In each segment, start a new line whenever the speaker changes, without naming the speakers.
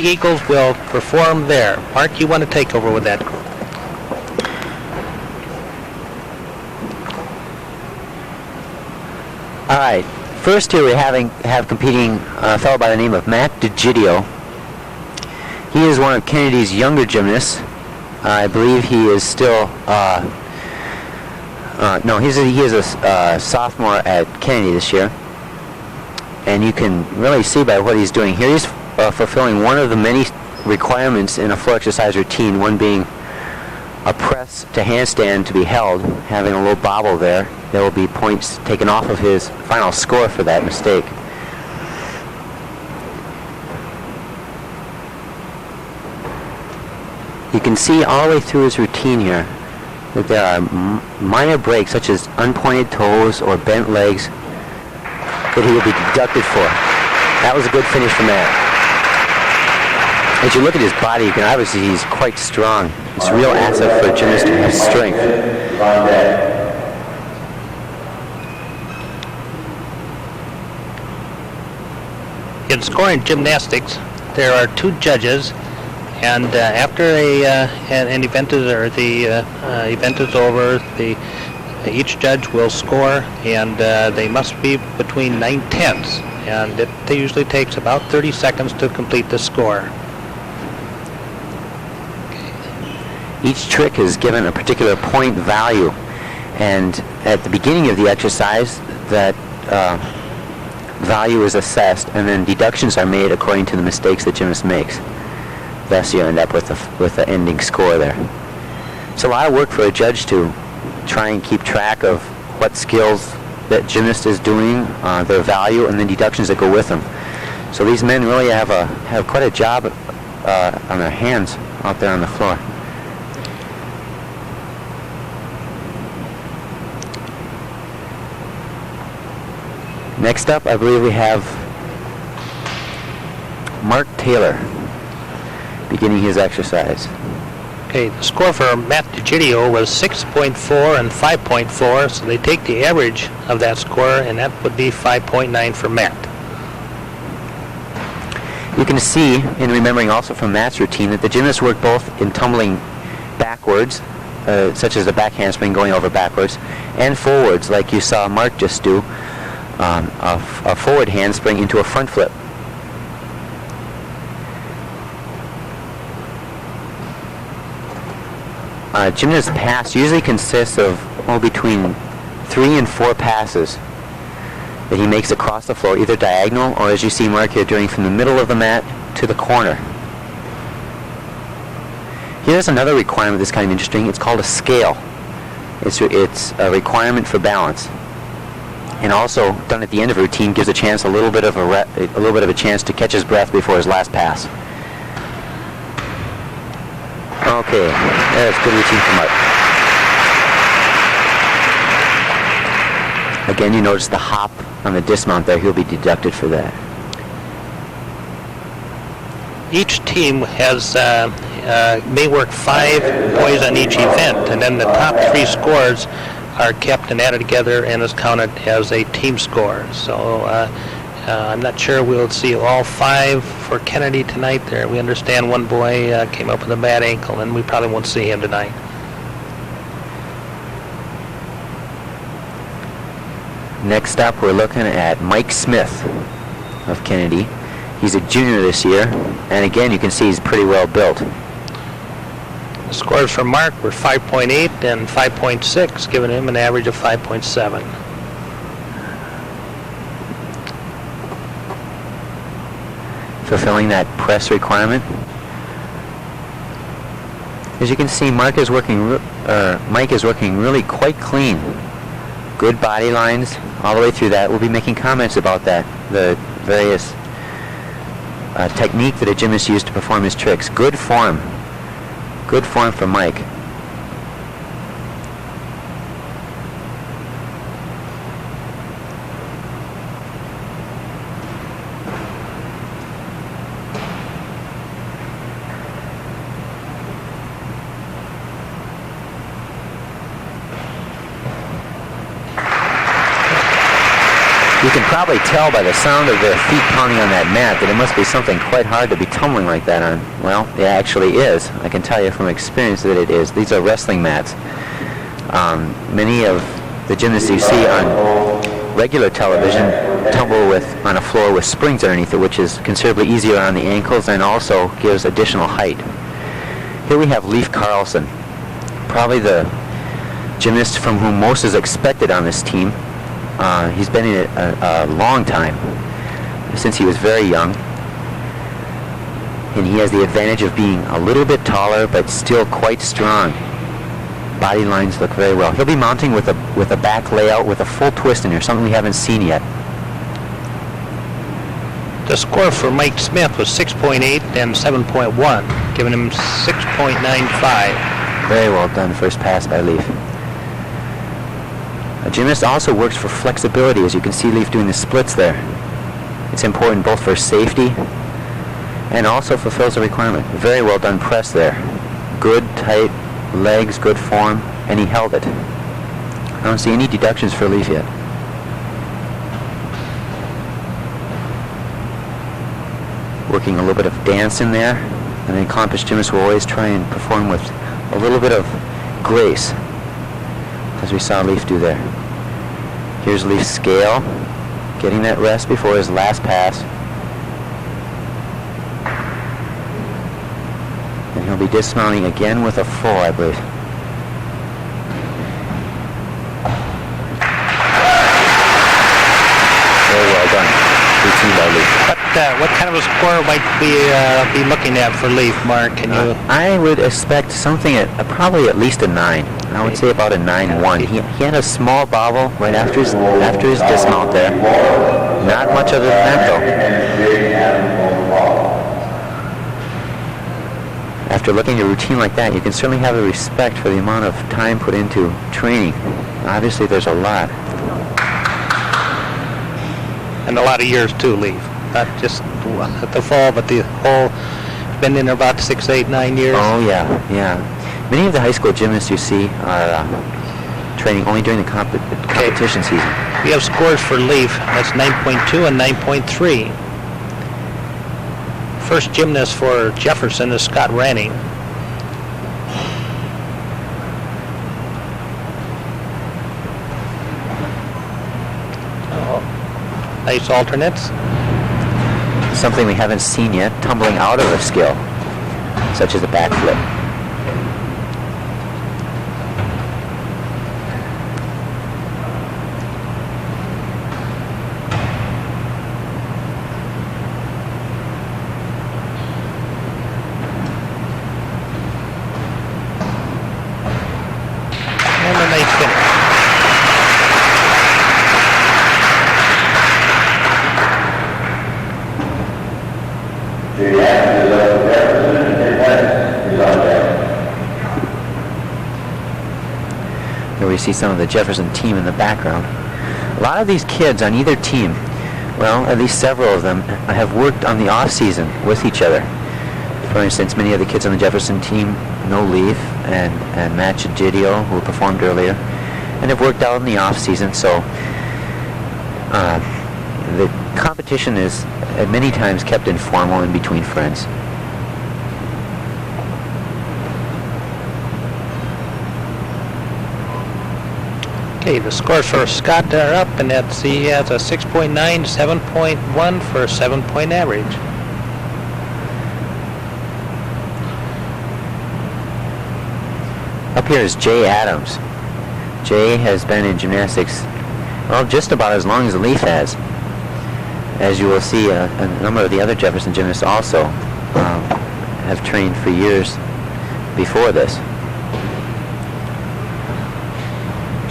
Big Eagles will perform there. Mark, you want to take over with that group.
All right. First here we have competing a fellow by the name of Matt DeGidio. He is one of Kennedy's younger gymnasts. I believe he is still no, he is a sophomore at Kennedy this year. And you can really see by what he's doing here, he's fulfilling one of the many requirements in a floor exercise routine, one being a press to handstand to be held, having a little bobble there. There will be points taken off of his final score for that mistake. You can see all the way through his routine here that there are minor breaks such as unpointed toes or bent legs that he will be deducted for. That was a good finish from that. As you look at his body, you can obviously see he's quite strong. It's a real asset for a gymnast to have strength.
In scoring gymnastics, there are two judges, and after an event is event is over, each judge will score, and they must be between 9/10, and it usually takes about 30 seconds to complete the score.
Each trick is given a particular point value, and at the beginning of the exercise, that value is assessed, and then deductions are made according to the mistakes the gymnast makes. Thus, you end up with the ending score there. It's a lot of work for a judge to try and keep track of what skills that gymnast is doing, their value, and then deductions that go with them. So these men really have quite a job on their hands out there on the floor. Next up, I believe we have Mark Taylor beginning his exercise.
Okay, the score for Matt DeGidio was 6.4 and 5.4, so they take the average of that score, and that would be 5.9 for Matt.
You can see, in remembering also from Matt's routine, that the gymnasts work both in tumbling backwards, such as the back handspring going over backwards, and forwards, like you saw Mark just do, a forward handspring into a front flip. Gymnast pass usually consists of between 3 and 4 passes that he makes across the floor, either diagonal or, as you see Mark here doing, from the middle of the mat to the corner. Here's another requirement that's kind of interesting. It's called a scale. It's a requirement for balance, and also done at the end of a routine gives a little bit of a chance to catch his breath before his last pass. Okay, that's good routine from Mark. Again, you notice the hop on the dismount there. He'll be deducted for that.
Each team has may work 5 boys on each event, and then the top 3 scores are kept and added together and is counted as a team score. So I'm not sure we'll see all 5 for Kennedy tonight. There, we understand one boy came up with a bad ankle, and we probably won't see him tonight.
Next up, we're looking at Mike Smith of Kennedy. He's a junior this year, and again, you can see he's pretty well built.
The scores for Mark were 5.8 and 5.6, giving him an average of 5.7.
Fulfilling that press requirement. As you can see, Mike is working really quite clean. Good body lines all the way through that. We'll be making comments about that, the various technique that a gymnast used to perform his tricks. Good form for Mike. You can probably tell by the sound of their feet pounding on that mat that it must be something quite hard to be tumbling like that on. Well, it actually is. I can tell you from experience that it is. These are wrestling mats. Many of the gymnasts you see on regular television tumble on a floor with springs underneath it, which is considerably easier on the ankles and also gives additional height. Here we have Leif Carlson, probably the gymnast from whom most is expected on this team. He's been in it a long time, since he was very young. And he has the advantage of being a little bit taller, but still quite strong. Body lines look very well. He'll be mounting with a back layout with a full twist in here, something we haven't seen yet.
The score for Mike Smith was 6.8 and 7.1, giving him 6.95.
Very well done, first pass by Leif. A gymnast also works for flexibility, as you can see Leif doing the splits there. It's important both for safety and also fulfills a requirement. Very well done press there. Good, tight legs, good form, and he held it. I don't see any deductions for Leif yet. Working a little bit of dance in there, and the accomplished gymnasts will always try and perform with a little bit of grace, as we saw Leif do there. Here's Leif's scale, getting that rest before his last pass. And he'll be dismounting again with a full, I believe. Very well done. Routine by Leif.
What kind of a score might we be looking at for Leif, Mark? Can you?
I would expect something at probably at least a 9. I would say about a 9-1. He had a small bobble right after his dismount there. Not much other than that though. After looking at a routine like that, you can certainly have a respect for the amount of time put into training. Obviously, there's a lot.
And a lot of years too, Leif. Not just at the fall, but the whole, been in there about 6, 8, 9 years.
Oh yeah, yeah. Many of the high school gymnasts you see are training only during the competition season.
We have scores for Leif. That's 9.2 and 9.3. First gymnast for Jefferson is Scott Ranning. Oh, nice alternates.
Something we haven't seen yet, tumbling out of a skill, such as a backflip.
And a nice finish.
Here we see some of the Jefferson team in the background. A lot of these kids on either team, well, at least several of them, have worked on the off-season with each other. For instance, many of the kids on the Jefferson team know Leif and Matt Chagidio, who performed earlier, and have worked out in the off-season, so the competition is at many times kept informal and between friends.
Okay, the scores for Scott are up, and that's, he has a 6.9, 7.1 for a 7-point average.
Up here is Jay Adams. Jay has been in gymnastics, well, just about as long as Leif has. As you will see, a number of the other Jefferson gymnasts also have trained for years before this.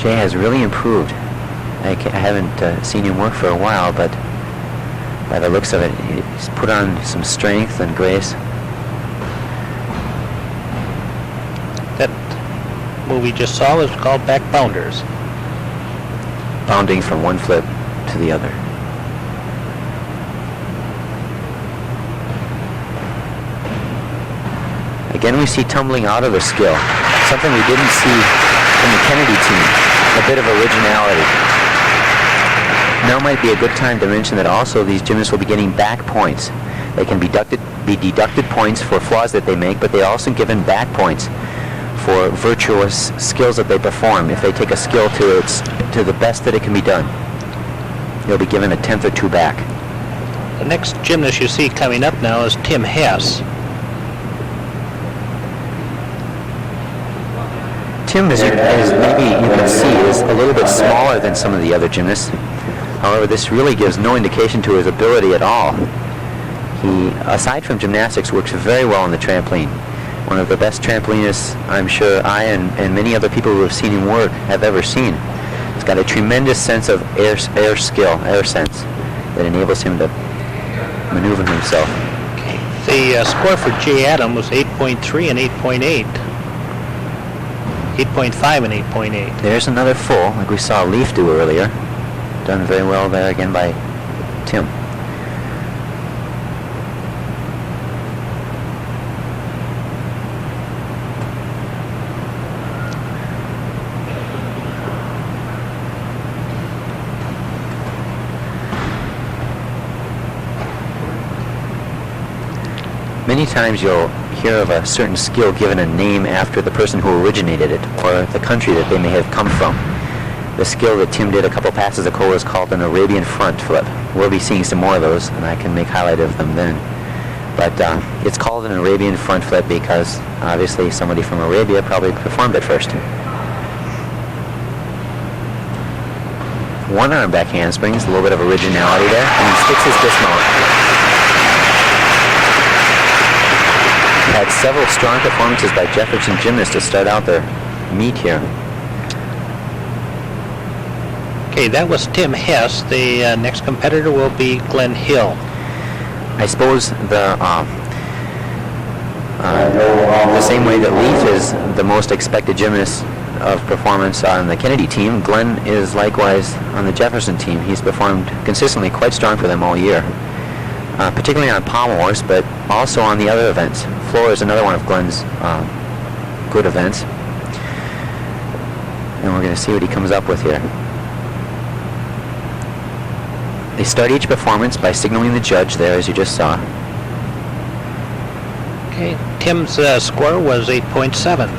Jay has really improved. I haven't seen him work for a while, but by the looks of it, he's put on some strength and grace.
That move we just saw was called back bounders.
Bounding from one flip to the other. Again, we see tumbling out of a skill, something we didn't see from the Kennedy team, a bit of originality. Now might be a good time to mention that also these gymnasts will be getting back points. They can be deducted points for flaws that they make, but they also given back points for virtuous skills that they perform. If they take a skill to the best that it can be done, they'll be given a tenth or two back.
The next gymnast you see coming up now is Tim Hess.
Tim, as maybe you can see, is a little bit smaller than some of the other gymnasts. However, this really gives no indication to his ability at all. He, aside from gymnastics, works very well on the trampoline. One of the best trampolinists I'm sure I and many other people who have seen him work have ever seen. He's got a tremendous sense of air sense that enables him to maneuver himself.
Okay. The score for Jay Adam was 8.3 and 8.8. 8.5 and 8.8.
There's another full, like we saw Leaf do earlier. Done very well there again by Tim. Many times you'll hear of a certain skill given a name after the person who originated it or the country that they may have come from. The skill that Tim did a couple passes ago is called an Arabian front flip. We'll be seeing some more of those, and I can make highlight of them then. But it's called an Arabian front flip because obviously somebody from Arabia probably performed it first. One arm back handsprings, a little bit of originality there, and he sticks his dismount. Had several strong performances by Jefferson gymnasts to start out their meet here.
Okay, that was Tim Hess. The next competitor will be Glenn Hill.
I suppose the same way that Leaf is the most expected gymnast of performance on the Kennedy team, Glenn is likewise on the Jefferson team. He's performed consistently quite strong for them all year, particularly on pommel horse, but also on the other events. Floor is another one of Glenn's good events, and we're going to see what he comes up with here. They start each performance by signaling the judge there, as you just saw.
Okay, Tim's score was 8.7.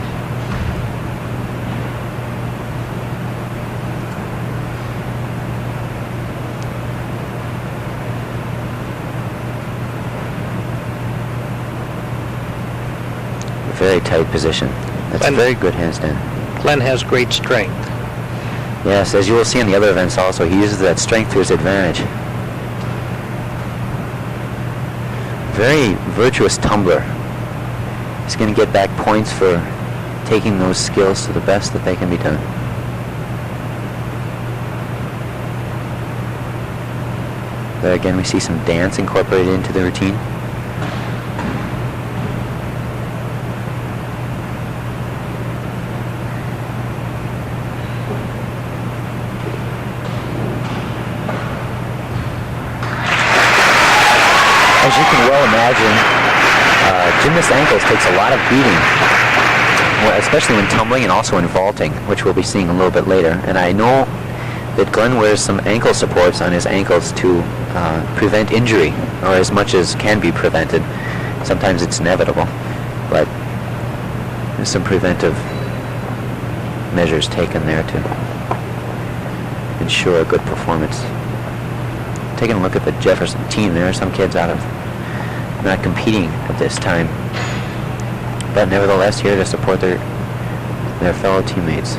Very tight position. That's a very good handstand.
Glenn has great strength.
Yes, as you will see in the other events also, he uses that strength to his advantage. Very virtuous tumbler. He's going to get back points for taking those skills to the best that they can be done. There again, we see some dance incorporated into the routine. As you can well imagine, gymnast ankles takes a lot of beating, especially when tumbling and also in vaulting, which we'll be seeing a little bit later. And I know that Glenn wears some ankle supports on his ankles to prevent injury, or as much as can be prevented. Sometimes it's inevitable, but there's some preventive measures taken there to ensure a good performance. Taking a look at the Jefferson team, there are some kids out of not competing at this time, but nevertheless here to support their fellow teammates.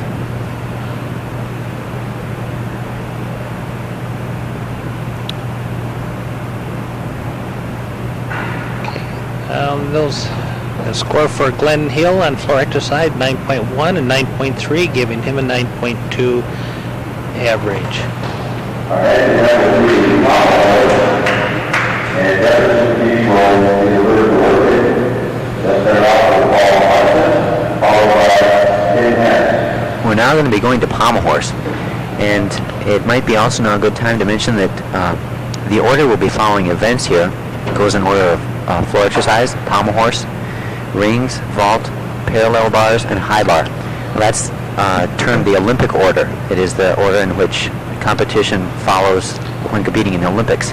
The score for Glenn Hill on floor exercise 9.1 and 9.3, giving him a 9.2 average.
All right, and Jefferson team will be a little working. They'll start off with Paul Hudson, followed by Tim Hess.
We're now going to be going to pommel horse, and it might be also now a good time to mention that the order we'll be following events here goes in order of floor exercise, pommel horse, rings, vault, parallel bars, and high bar. That's termed the Olympic order. It is the order in which competition follows when competing in the Olympics.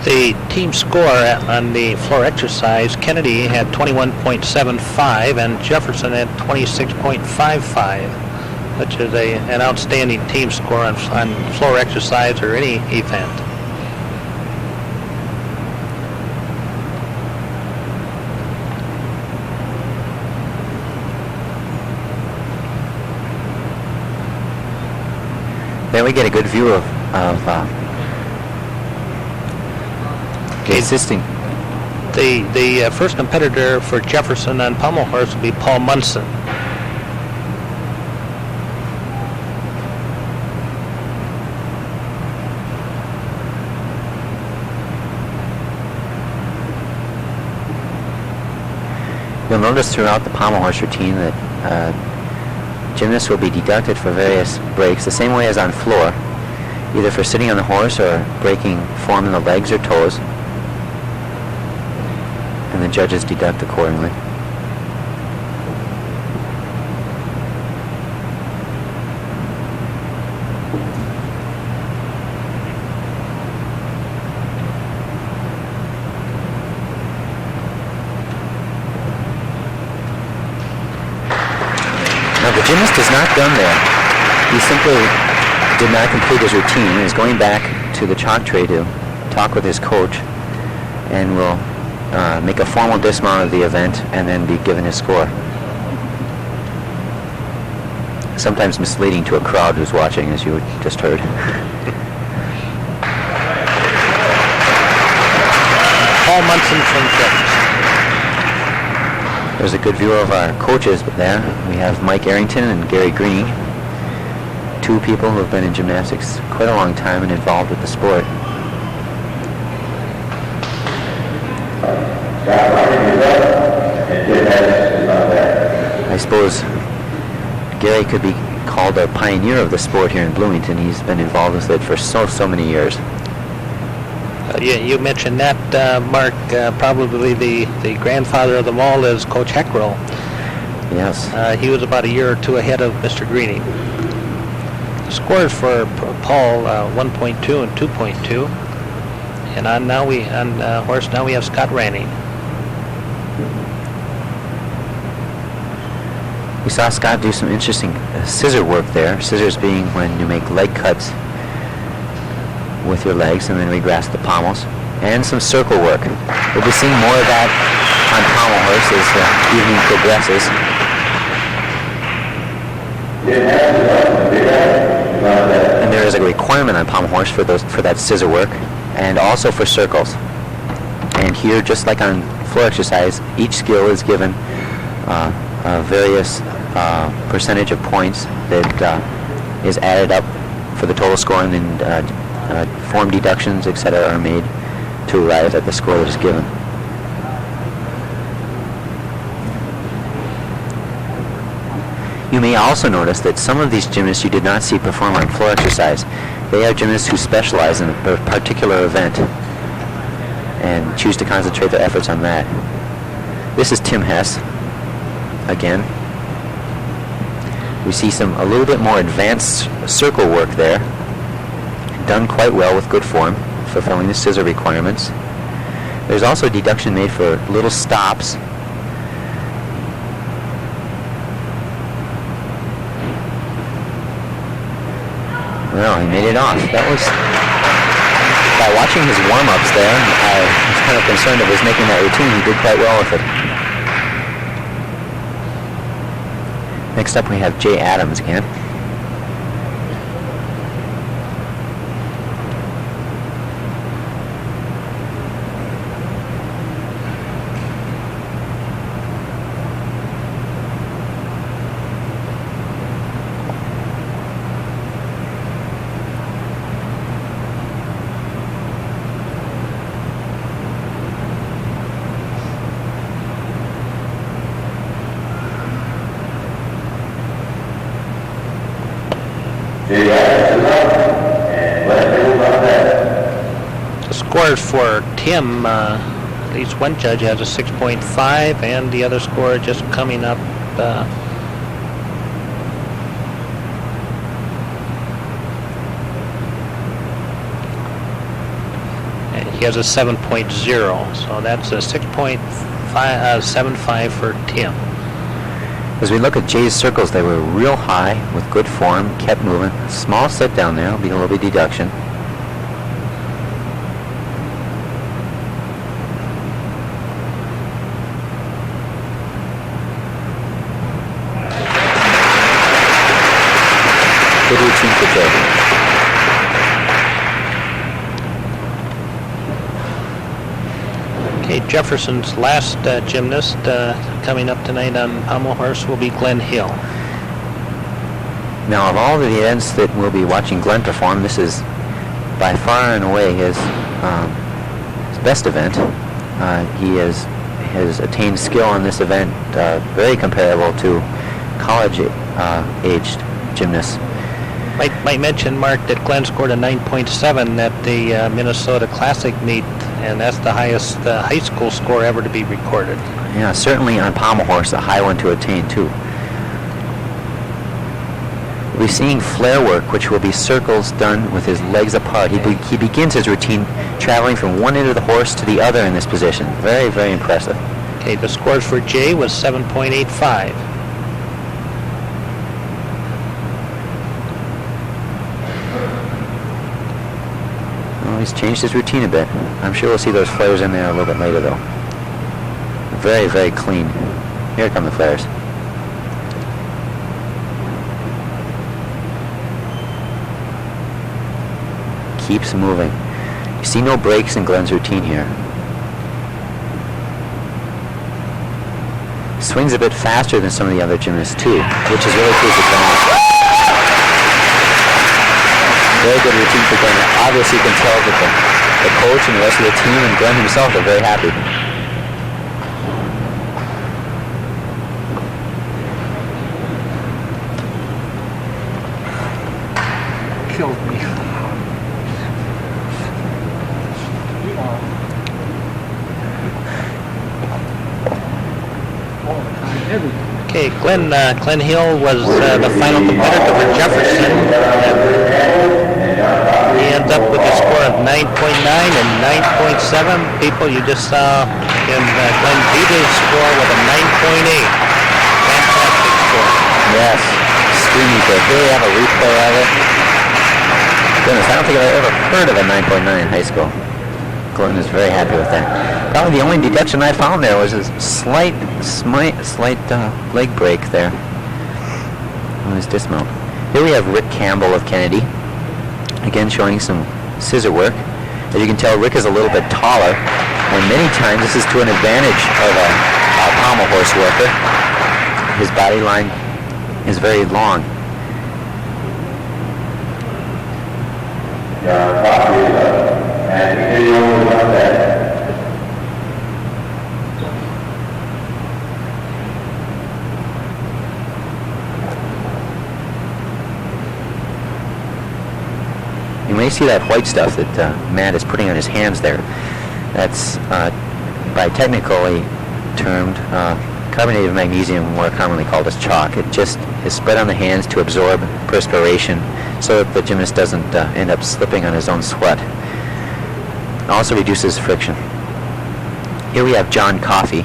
The team score on the floor exercise, Kennedy had 21.75 and Jefferson had 26.55, which is an outstanding team score on floor exercise or any event.
There we get a good view of the assisting.
The first competitor for Jefferson on pommel horse will be Paul Munson.
You'll notice throughout the pommel horse routine that gymnasts will be deducted for various breaks the same way as on floor, either for sitting on the horse or breaking form in the legs or toes, and the judges deduct accordingly. Now the gymnast is not done there. He simply did not complete his routine. He's going back to the chalk tray to talk with his coach and will make a formal dismount of the event and then be given his score. Sometimes misleading to a crowd who's watching, as you just heard.
Paul Munson from Jefferson.
There's a good view of our coaches there. We have Mike Arrington and Gary Green, two people who have been in gymnastics quite a long time and involved with the sport. I suppose Gary could be called a pioneer of the sport here in Bloomington. He's been involved with it for so many years.
You mentioned that, Mark. Probably the grandfather of them all is Coach Heckroll.
Yes.
He was about a year or two ahead of Mr. Greening. The scores for Paul, 1.2 and 2.2. And on horse now we have Scott Ranning.
We saw Scott do some interesting scissor work there. Scissors being when you make leg cuts with your legs and then regrasp the pommels. And some circle work. We'll be seeing more of that on pommel horse as the evening progresses. And there is a requirement on pommel horse for that scissor work and also for circles. And here, just like on floor exercise, each skill is given various percentage of points that is added up for the total score, and then form deductions, etc., are made to arrive at the score that is given. You may also notice that some of these gymnasts you did not see perform on floor exercise. They are gymnasts who specialize in a particular event and choose to concentrate their efforts on that. This is Tim Hess again. We see a little bit more advanced circle work there, done quite well with good form, fulfilling the scissor requirements. There's also deduction made for little stops. Well, he made it off. That was, by watching his warm-ups there, I was kind of concerned of his making that routine. He did quite well with it. Next up we have Jay Adams again.
The scores for Tim, at least one judge has a 6.5, and the other score just coming up he has a 7.0. So that's a 6.75 for Tim.
As we look at Jay's circles, they were real high with good form, kept moving. Small sit down there, will be a little bit deduction. Good routine for Jay.
Okay, Jefferson's last gymnast coming up tonight on pommel horse will be Glenn Hill.
Now, of all the events that we'll be watching Glenn perform, this is by far and away his best event. He has attained skill in this event very comparable to college-aged gymnasts.
Might mention, Mark, that Glenn scored a 9.7 at the Minnesota Classic meet, and that's the highest high school score ever to be recorded.
Yeah, certainly on pommel horse, a high one to attain too. We're seeing flare work, which will be circles done with his legs apart. He begins his routine traveling from one end of the horse to the other in this position. Very, very impressive.
Okay, the scores for Jay was 7.85.
He's changed his routine a bit. I'm sure we'll see those flares in there a little bit later, though. Very, very clean. Here come the flares. Keeps moving. You see no breaks in Glenn's routine here. Swings a bit faster than some of the other gymnasts, too, which is really to his advantage. Very good routine for Glenn. Obviously, you can tell that the coach and the rest of the team and Glenn himself are very happy.
Killed me. Okay, Glenn Hill was the final competitor for Jefferson. He ends up with a score of 9.9 and 9.7. People, you just saw him, Glenn beat his score with a 9.8. Fantastic score.
Yes, screaming good. Here we have a replay of it. Goodness, I don't think I've ever heard of a 9.9 in high school. Glenn is very happy with that. Probably the only deduction I found there was a slight leg break there on his dismount. Here we have Rick Campbell of Kennedy. Again, showing some scissor work. As you can tell, Rick is a little bit taller, and many times this is to an advantage of a pommel horse worker. His body line is very long. You may see that white stuff that Matt is putting on his hands there. That's by technically termed carbonate of magnesium, more commonly called as chalk. It just is spread on the hands to absorb perspiration so that the gymnast doesn't end up slipping on his own sweat. It also reduces friction. Here we have John Coffey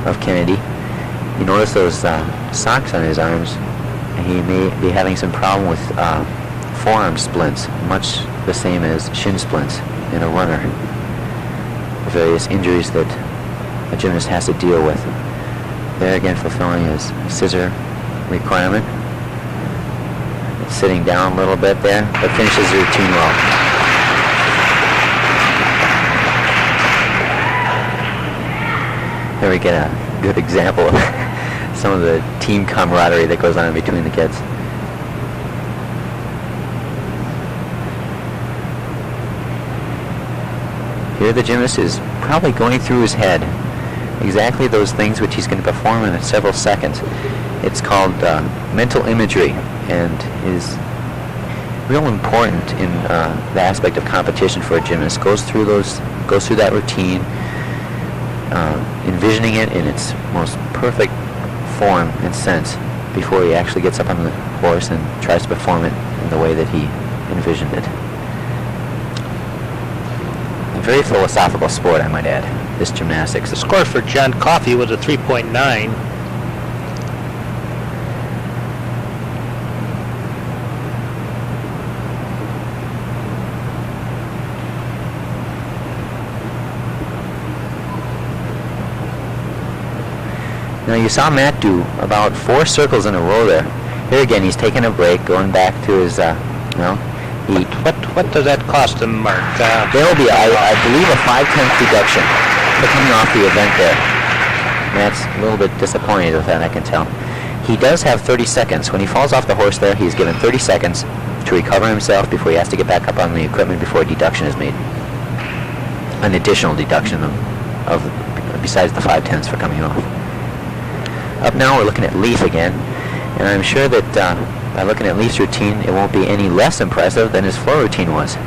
of Kennedy. You notice those socks on his arms. He may be having some problem with forearm splints, much the same as shin splints in a runner. Various injuries that a gymnast has to deal with. There again, fulfilling his scissor requirement. Sitting down a little bit there, but finishes the routine well. There we get a good example of some of the team camaraderie that goes on between the kids. Here the gymnast is probably going through his head exactly those things which he's going to perform in several seconds. It's called mental imagery, and is real important in the aspect of competition for a gymnast. Goes through that routine, envisioning it in its most perfect form and sense before he actually gets up on the horse and tries to perform it in the way that he envisioned it. very philosophical sport, I might add, this gymnastics.
The score for John Coffey was a 3.9.
Now you saw Matt do about 4 circles in a row there. Here again, he's taking a break, going back to his, eat.
What does that cost him, Mark?
There will be, I believe, a 5/10 deduction for coming off the event there. Matt's a little bit disappointed with that, I can tell. He does have 30 seconds. When he falls off the horse there, he's given 30 seconds to recover himself before he has to get back up on the equipment before a deduction is made. An additional deduction of besides the 5/10 for coming off. Up now we're looking at Leaf again, and I'm sure that by looking at Leaf's routine, it won't be any less impressive than his floor routine was.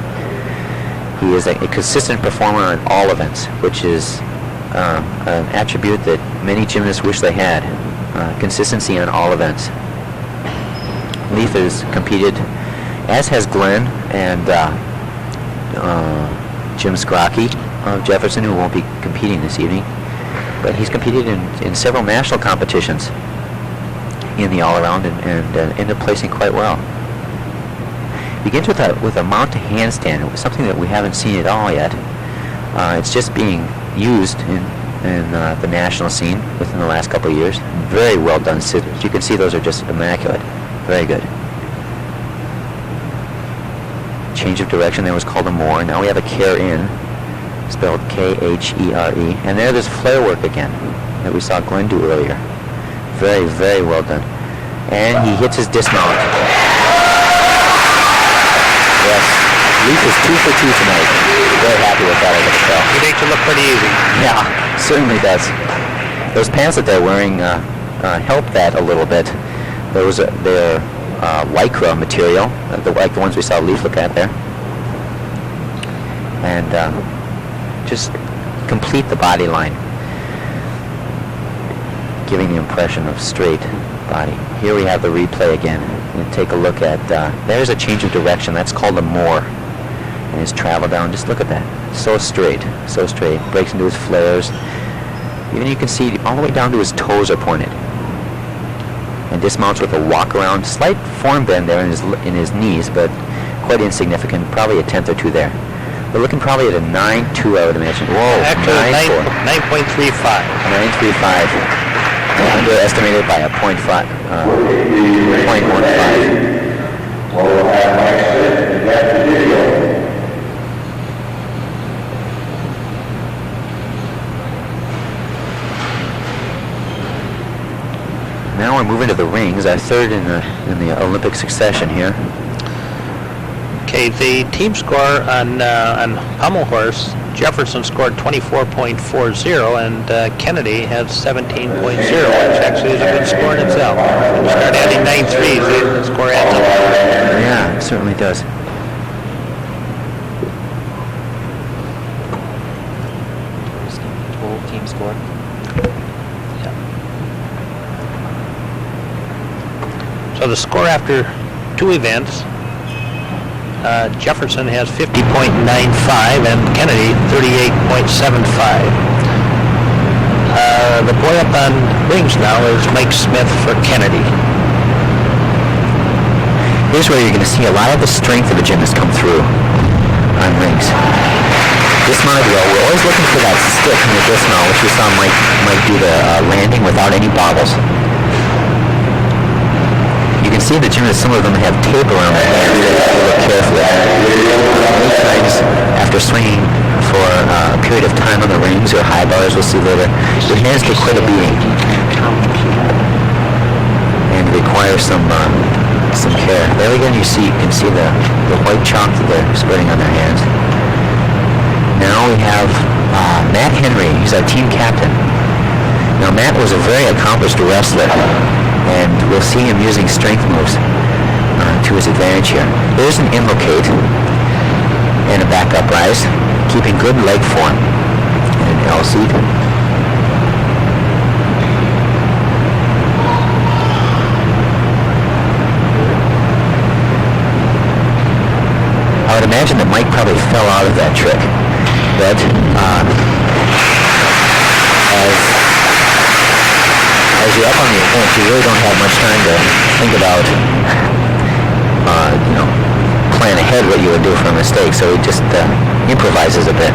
He is a consistent performer on all events, which is an attribute that many gymnasts wish they had. Consistency on all events. Leaf has competed, as has Glenn and Jim Scrocky of Jefferson, who won't be competing this evening. But he's competed in several national competitions in the all-around and ended up placing quite well. Begins with a mount to handstand. It was something that we haven't seen at all yet. It's just being used in the national scene within the last couple of years. Very well done scissors. You can see those are just immaculate. Very good. Change of direction there was called a more. Now we have a care in, spelled K-H-E-R-E. And there's flare work again that we saw Glenn do earlier. Very, very well done. And he hits his dismount. Yes, Leaf is 2 for 2 tonight. Very happy with that, I can tell.
He makes it look pretty easy.
Yeah, certainly does. Those pants that they're wearing help that a little bit. They're Lycra material, like the ones we saw Leaf look at there. And just complete the body line, giving the impression of straight body. Here we have the replay again. And take a look at, there's a change of direction. That's called a more. And his travel down, just look at that. So straight, so straight. Breaks into his flares. Even you can see all the way down to his toes are pointed. And dismounts with a walk around, slight form bend there in his knees, but quite insignificant. Probably a tenth or two there. We're looking probably at a 9.2, I would imagine. Whoa,
actually 9.35.
9.35. Underestimated by a 0.15. Now we're moving to the rings, our third in the Olympic succession here.
Okay, the team score on pommel horse, Jefferson scored 24.40, and Kennedy has 17.0, which actually is a good score in itself. When you start adding 9 threes, the score adds up.
Yeah, it certainly does. Total team score.
Yeah. So the score after 2 events, Jefferson has 50.95 and Kennedy 38.75. The boy up on rings now is Mike Smith for Kennedy.
Here's where you're going to see a lot of the strength of a gymnast come through on rings. Dismount ago, we're always looking for that stick in the dismount, which we saw Mike do the landing without any bobbles. You can see the gymnasts, some of them have tape around their hands. They have to look carefully. Many times, after swinging for a period of time on the rings or high bars, we'll see later, your hands get quite a beating and require some care. There again, you can see the white chalk that they're spreading on their hands. Now we have Matt Henry. He's our team captain. Now Matt was a very accomplished wrestler, and we'll see him using strength moves to his advantage here. There's an inlocate and a back up rise, keeping good leg form and an L seat. I would imagine that Mike probably fell out of that trick. bit. As you're up on the event, you really don't have much time to think about, plan ahead what you would do for a mistake, so he just improvises a bit.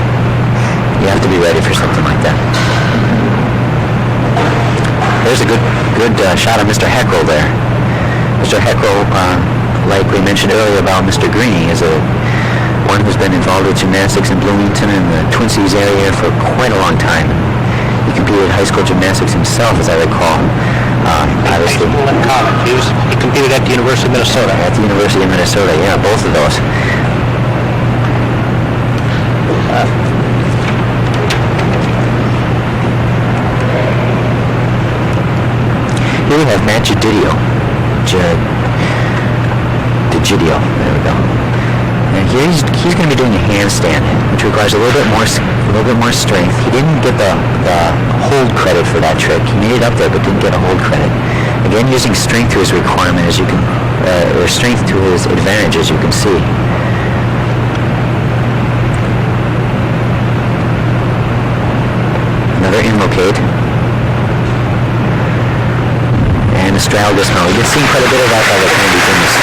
You have to be ready for something like that. There's a good shot of Mr. Heckrell there. Mr. Heckrell, like we mentioned earlier about Mr. Green, is one who's been involved with gymnastics in Bloomington and the Twin Cities area for quite a long time. He competed in high school gymnastics himself, as I recall.
High school and college. He competed at the University of Minnesota.
At the University of Minnesota, yeah, both of those. Here we have Matt Gididio. Gididio, there we go. And here he's going to be doing a handstand, which requires a little bit more strength. He didn't get the hold credit for that trick. He made it up there, but didn't get a hold credit. Again, using strength to his requirement, as you can, or strength to his advantage, as you can see. Another inlocate. And a straddle dismount. We've been seeing quite a bit of that by the Kennedy gymnasts.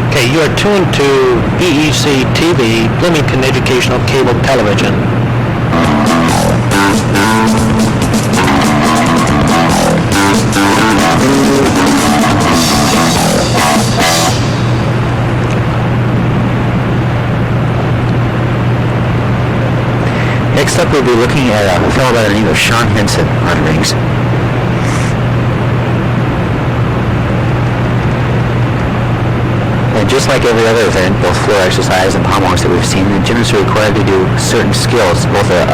Okay, you are tuned to BEC-TV, Bloomington Educational Cable Television.
Next up, we'll be looking at a fellow by the name of Sean Henson on rings. And just like every other event, both floor exercise and palm walks that we've seen, the gymnasts are required to do certain skills, both a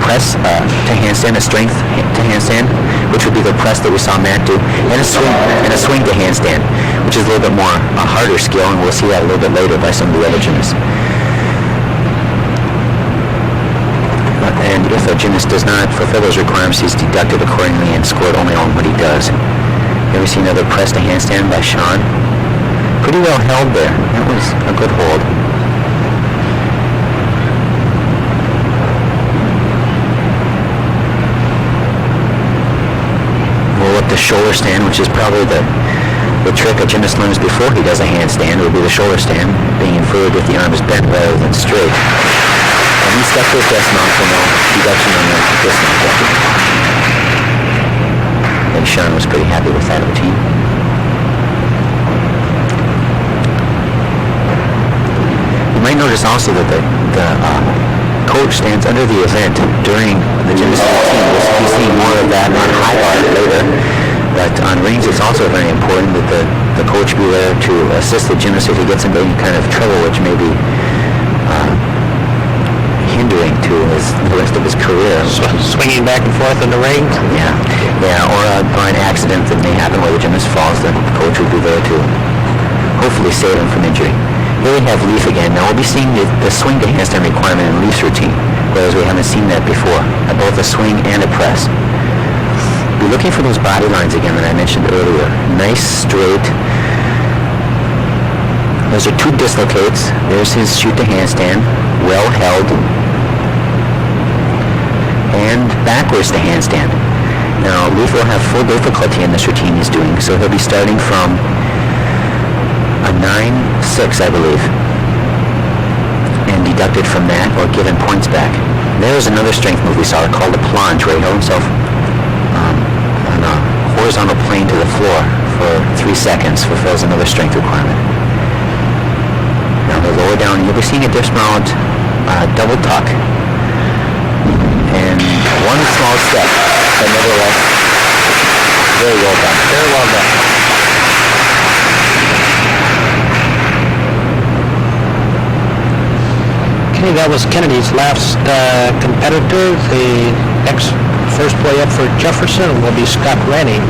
press to handstand, a strength to handstand, which would be the press that we saw Matt do, and a swing to handstand, which is a little bit more a harder skill, and we'll see that a little bit later by some of the other gymnasts. And if a gymnast does not fulfill those requirements, he's deducted accordingly and scored only on what he does. Here we see another press to handstand by Sean. Pretty well held there. That was a good hold. Roll up the shoulder stand, which is probably the trick a gymnast learns before he does a handstand. It would be the shoulder stand, being inverted with the arms bent rather than straight. And he stepped his dismount for no deduction on the dismount. And Sean was pretty happy with that routine. You might notice also that the coach stands under the event during the gymnastics routine. We'll be seeing more of that on high bar later. But on rings, it's also very important that the coach be there to assist the gymnast if he gets into any kind of trouble, which may be hindering to the rest of his career.
Swinging back and forth in the ring?
Yeah, or an accident that may happen where the gymnast falls. The coach would be there to hopefully save him from injury. Here we have Leaf again. Now we'll be seeing the swing to handstand requirement in Leaf's routine, whereas we haven't seen that before, at both a swing and a press. Be looking for those body lines again that I mentioned earlier. Nice, straight. Those are two dislocates. There's his shoot to handstand, well held, and backwards to handstand. Now Leaf will have full difficulty in this routine he's doing, so he'll be starting from a 9-6, I believe, and deducted from that or given points back. There's another strength move we saw called a plunge, where he held himself on a horizontal plane to the floor for 3 seconds, fulfills another strength requirement. Now the lower down, you'll be seeing a dismount, double tuck, and one small step, but nevertheless, very well done. Very well done.
That was Kennedy's last competitor. The next first boy up for Jefferson will be Scott Rennie.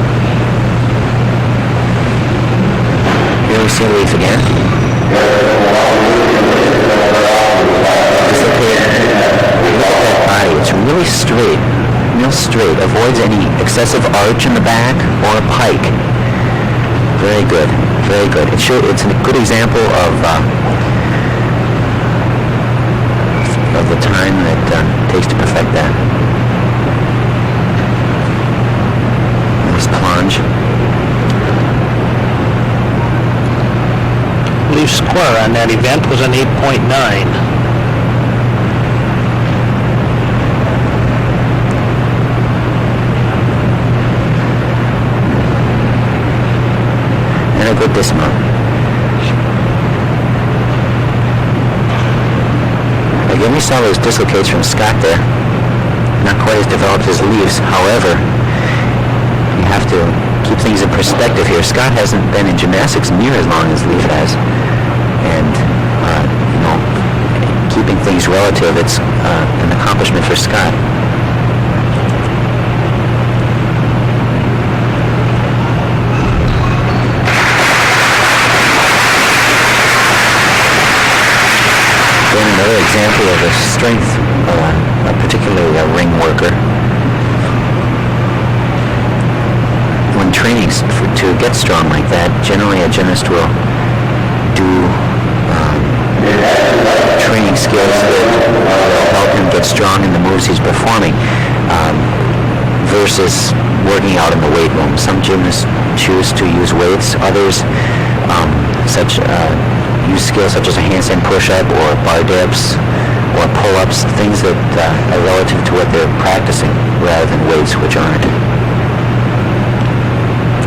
Here we see Leaf again. Look at that body. It's really straight. Real straight. Avoids any excessive arch in the back or a pike. Very good. Very good. It's a good example of the time that takes to perfect that. Nice plunge.
Leaf score on that event was an 8.9.
And a good dismount. Again, we saw those dislocates from Scott there. Not quite as developed as Leaf's. However, you have to keep things in perspective here. Scott hasn't been in gymnastics near as long as Leaf has. And, keeping things relative, it's an accomplishment for Scott. Another example of the strength of particularly a ring worker. When training to get strong like that, generally a gymnast will do training skills that will help him get strong in the moves he's performing versus working out in the weight room. Some gymnasts choose to use weights, others use skills such as a handstand push-up or bar dips or pull-ups, things that are relative to what they're practicing rather than weights which aren't.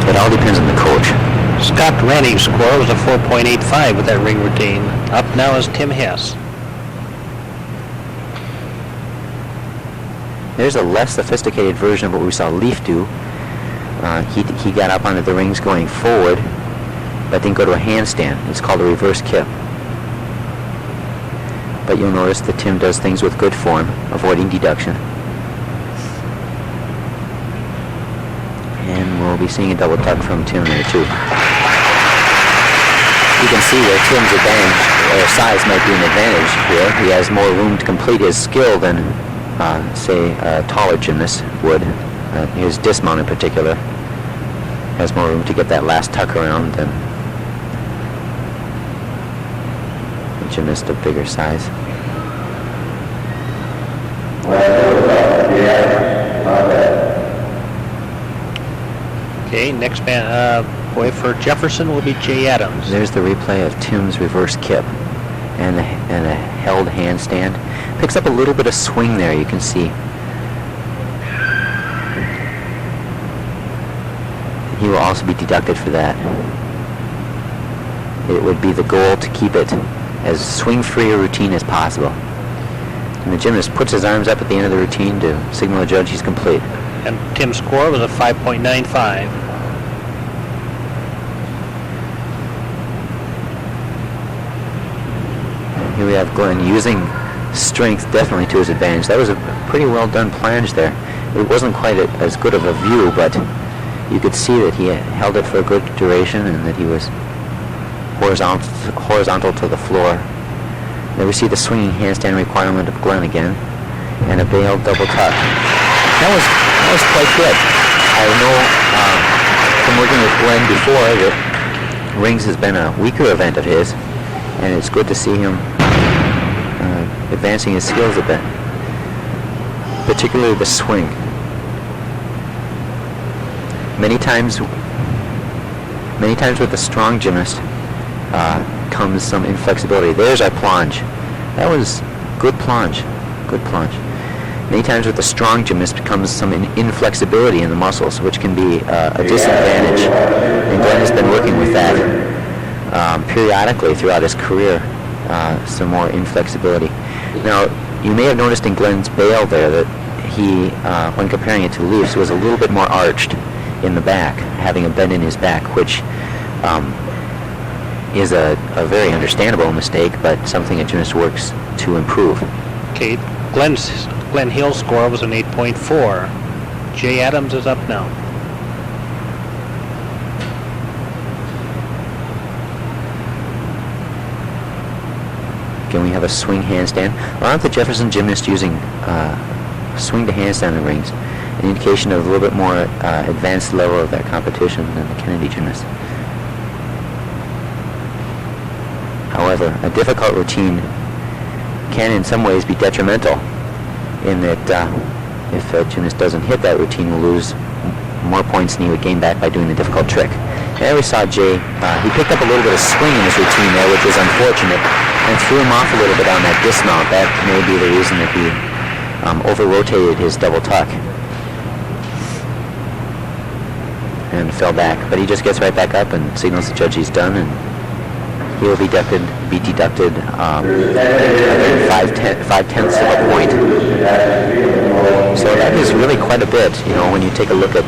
It all depends on the coach.
Scott Ranning's score was a 4.85 with that ring routine. Up now is Tim Hess.
There's a less sophisticated version of what we saw Leaf do. He got up onto the rings going forward, but then go to a handstand. It's called a reverse kip. But you'll notice that Tim does things with good form, avoiding deduction. And we'll be seeing a double tuck from Tim there too. You can see where Tim's advantage, or size might be an advantage here. He has more room to complete his skill than, say, a taller gymnast would. His dismount in particular has more room to get that last tuck around than a gymnast of bigger size.
Okay, next boy for Jefferson will be Jay Adams.
There's the replay of Tim's reverse kip and a held handstand. Picks up a little bit of swing there, you can see. He will also be deducted for that. It would be the goal to keep it as swing-free a routine as possible. And the gymnast puts his arms up at the end of the routine to signal the judge he's complete.
And Tim's score was a 5.95.
Here we have Glenn using strength definitely to his advantage. That was a pretty well done plunge there. It wasn't quite as good of a view, but you could see that he held it for a good duration and that he was horizontal to the floor. There we see the swinging handstand requirement of Glenn again, and a bailed double tuck. That was quite good. I know from working with Glenn before that rings has been a weaker event of his, and it's good to see him advancing his skills a bit, particularly the swing. Many times with a strong gymnast comes some inflexibility. There's our plunge. That was good plunge. Good plunge. Many times with a strong gymnast comes some inflexibility in the muscles, which can be a disadvantage. And Glenn has been working with that periodically throughout his career, some more inflexibility. Now, you may have noticed in Glenn's bail there that he, when comparing it to Leaf's, was a little bit more arched in the back, having a bend in his back, which is a very understandable mistake, but something a gymnast works to improve.
Okay, Glenn Hill's score was an 8.4. Jay Adams is up now.
Again, we have a swing handstand. A lot of the Jefferson gymnasts using swing to handstand in rings, an indication of a little bit more advanced level of that competition than the Kennedy gymnast. However, a difficult routine can in some ways be detrimental in that if a gymnast doesn't hit that routine, will lose more points than he would gain back by doing the difficult trick. And there we saw Jay, he picked up a little bit of swing in his routine there, which was unfortunate, and threw him off a little bit on that dismount. That may be the reason that he over-rotated his double tuck and fell back. But he just gets right back up and signals the judge he's done, and he will be deducted 5/10ths of a point. So that is really quite a bit, you know, when you take a look at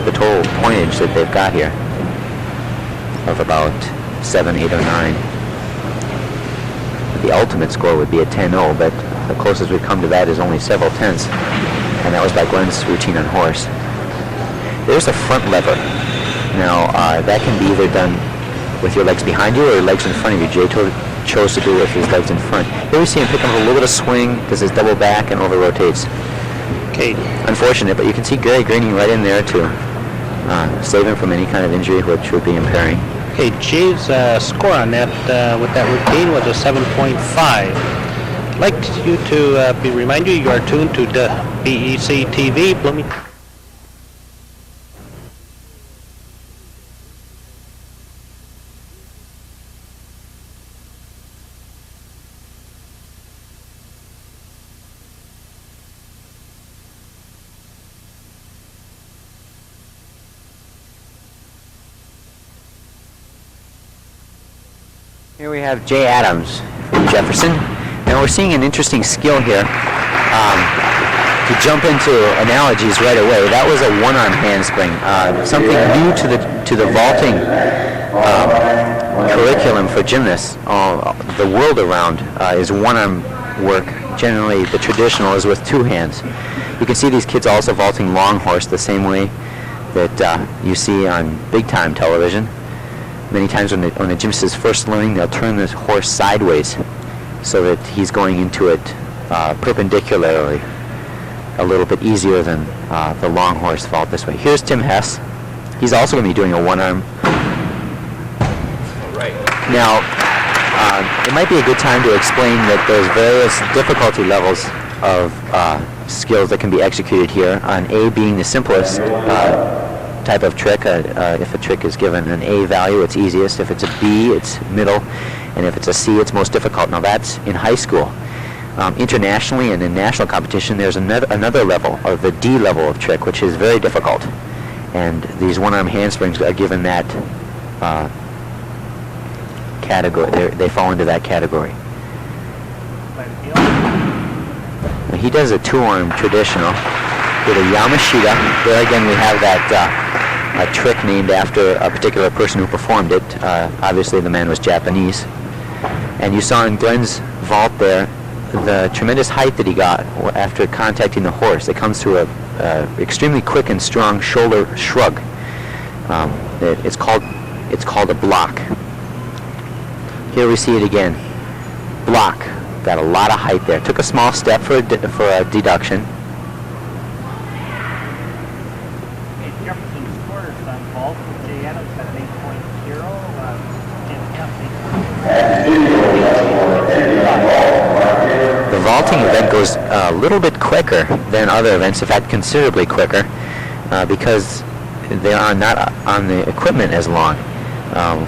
the total pointage that they've got here of about 7, 8, or 9. The ultimate score would be a 10-0, but the closest we've come to that is only several tenths, and that was by Glenn's routine on horse. There's a front lever. Now, that can be either done with your legs behind you or your legs in front of you. Jay chose to do it with his legs in front. Here we see him pick up a little bit of swing, does his double back, and over-rotates.
Okay.
Unfortunate, but you can see Gary greening right in there to save him from any kind of injury which would be impairing.
Okay, Jay's score on that with that routine was a 7.5. I'd like you to remind you are tuned to the BEC-TV, Bloomington.
Here we have Jay Adams from Jefferson, and we're seeing an interesting skill here. To jump into analogies right away, that was a one-arm handspring, something new to the vaulting curriculum for gymnasts. The world around is one-arm work. Generally, the traditional is with two hands. You can see these kids also vaulting long horse the same way that you see on big-time television. Many times when the gymnast is first learning, they'll turn the horse sideways so that he's going into it perpendicularly, a little bit easier than the long horse vault this way. Here's Tim Hess. He's also going to be doing a one-arm.
Right.
Now, it might be a good time to explain that there's various difficulty levels of skills that can be executed here, on A being the simplest type of trick. If a trick is given an A value, it's easiest. If it's a B, it's middle. And if it's a C, it's most difficult. Now that's in high school. Internationally and in national competition, there's another level, or the D level of trick, which is very difficult. And these one-arm handsprings are given that category. They fall into that category. Now, he does a two-arm traditional with a Yamashita. There again, we have that a trick named after a particular person who performed it. Obviously, the man was Japanese. And you saw in Glenn's vault there the tremendous height that he got after contacting the horse. It comes through a extremely quick and strong shoulder shrug. It's called a block. Here we see it again. Block. Got a lot of height there. Took a small step for a deduction.
Jefferson scores on vault. Jay Adams had an 8.0. Jim Hess 8.5.
The vaulting event goes a little bit quicker than other events, in fact considerably quicker, because they are not on the equipment as long,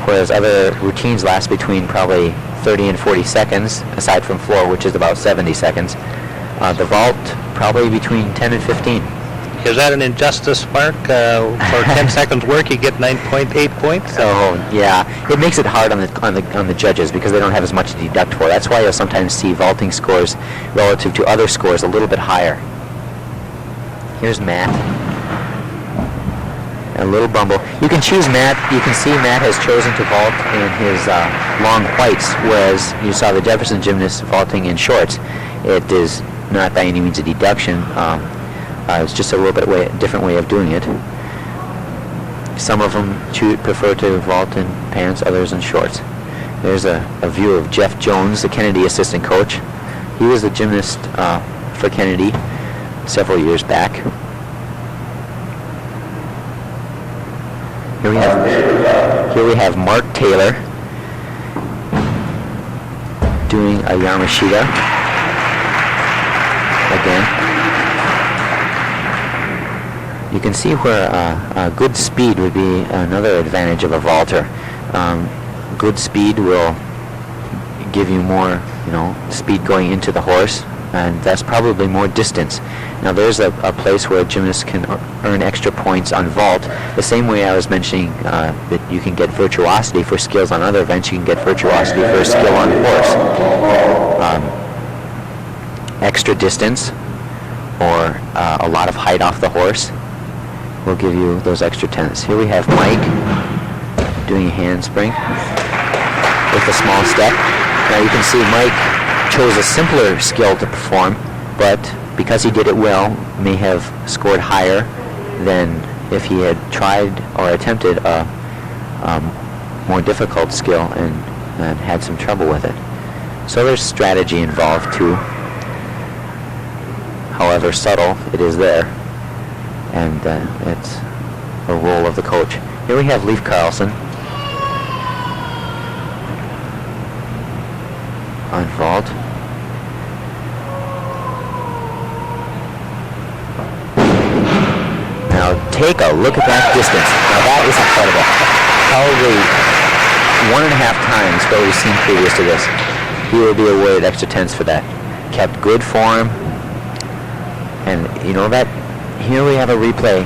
whereas other routines last between probably 30 and 40 seconds, aside from floor, which is about 70 seconds. The vault probably between 10 and 15.
Is that an injustice, Mark? For 10 seconds work, you get 9.8 points?
Oh, yeah. It makes it hard on the judges because they don't have as much to deduct for. That's why you'll sometimes see vaulting scores relative to other scores a little bit higher. Here's Matt. A little bumble. You can choose Matt. You can see Matt has chosen to vault in his long whites, whereas you saw the Jefferson gymnast vaulting in shorts. It is not by any means a deduction. It's just a little bit different way of doing it. Some of them prefer to vault in pants, others in shorts. There's a view of Jeff Jones, the Kennedy assistant coach. He was a gymnast for Kennedy several years back. Here we have Mark Taylor. doing a Yamashita again. You can see where good speed would be another advantage of a vaulter. Good speed will give you more, speed going into the horse, and that's probably more distance. Now there's a place where gymnasts can earn extra points on vault. The same way I was mentioning that you can get virtuosity for skills on other events, you can get virtuosity for a skill on horse. Extra distance or a lot of height off the horse will give you those extra tenths. Here we have Mike doing a handspring with a small step. Now you can see Mike chose a simpler skill to perform, but because he did it well, may have scored higher than if he had tried or attempted a more difficult skill and had some trouble with it. So there's strategy involved too. However subtle, it is there, and it's a role of the coach. Here we have Leif Carlson on vault. Now take a look at that distance. Now that is incredible. Probably 1.5 times what we've seen previous to this. He will be awarded extra tenths for that. Kept good form. And that here we have a replay.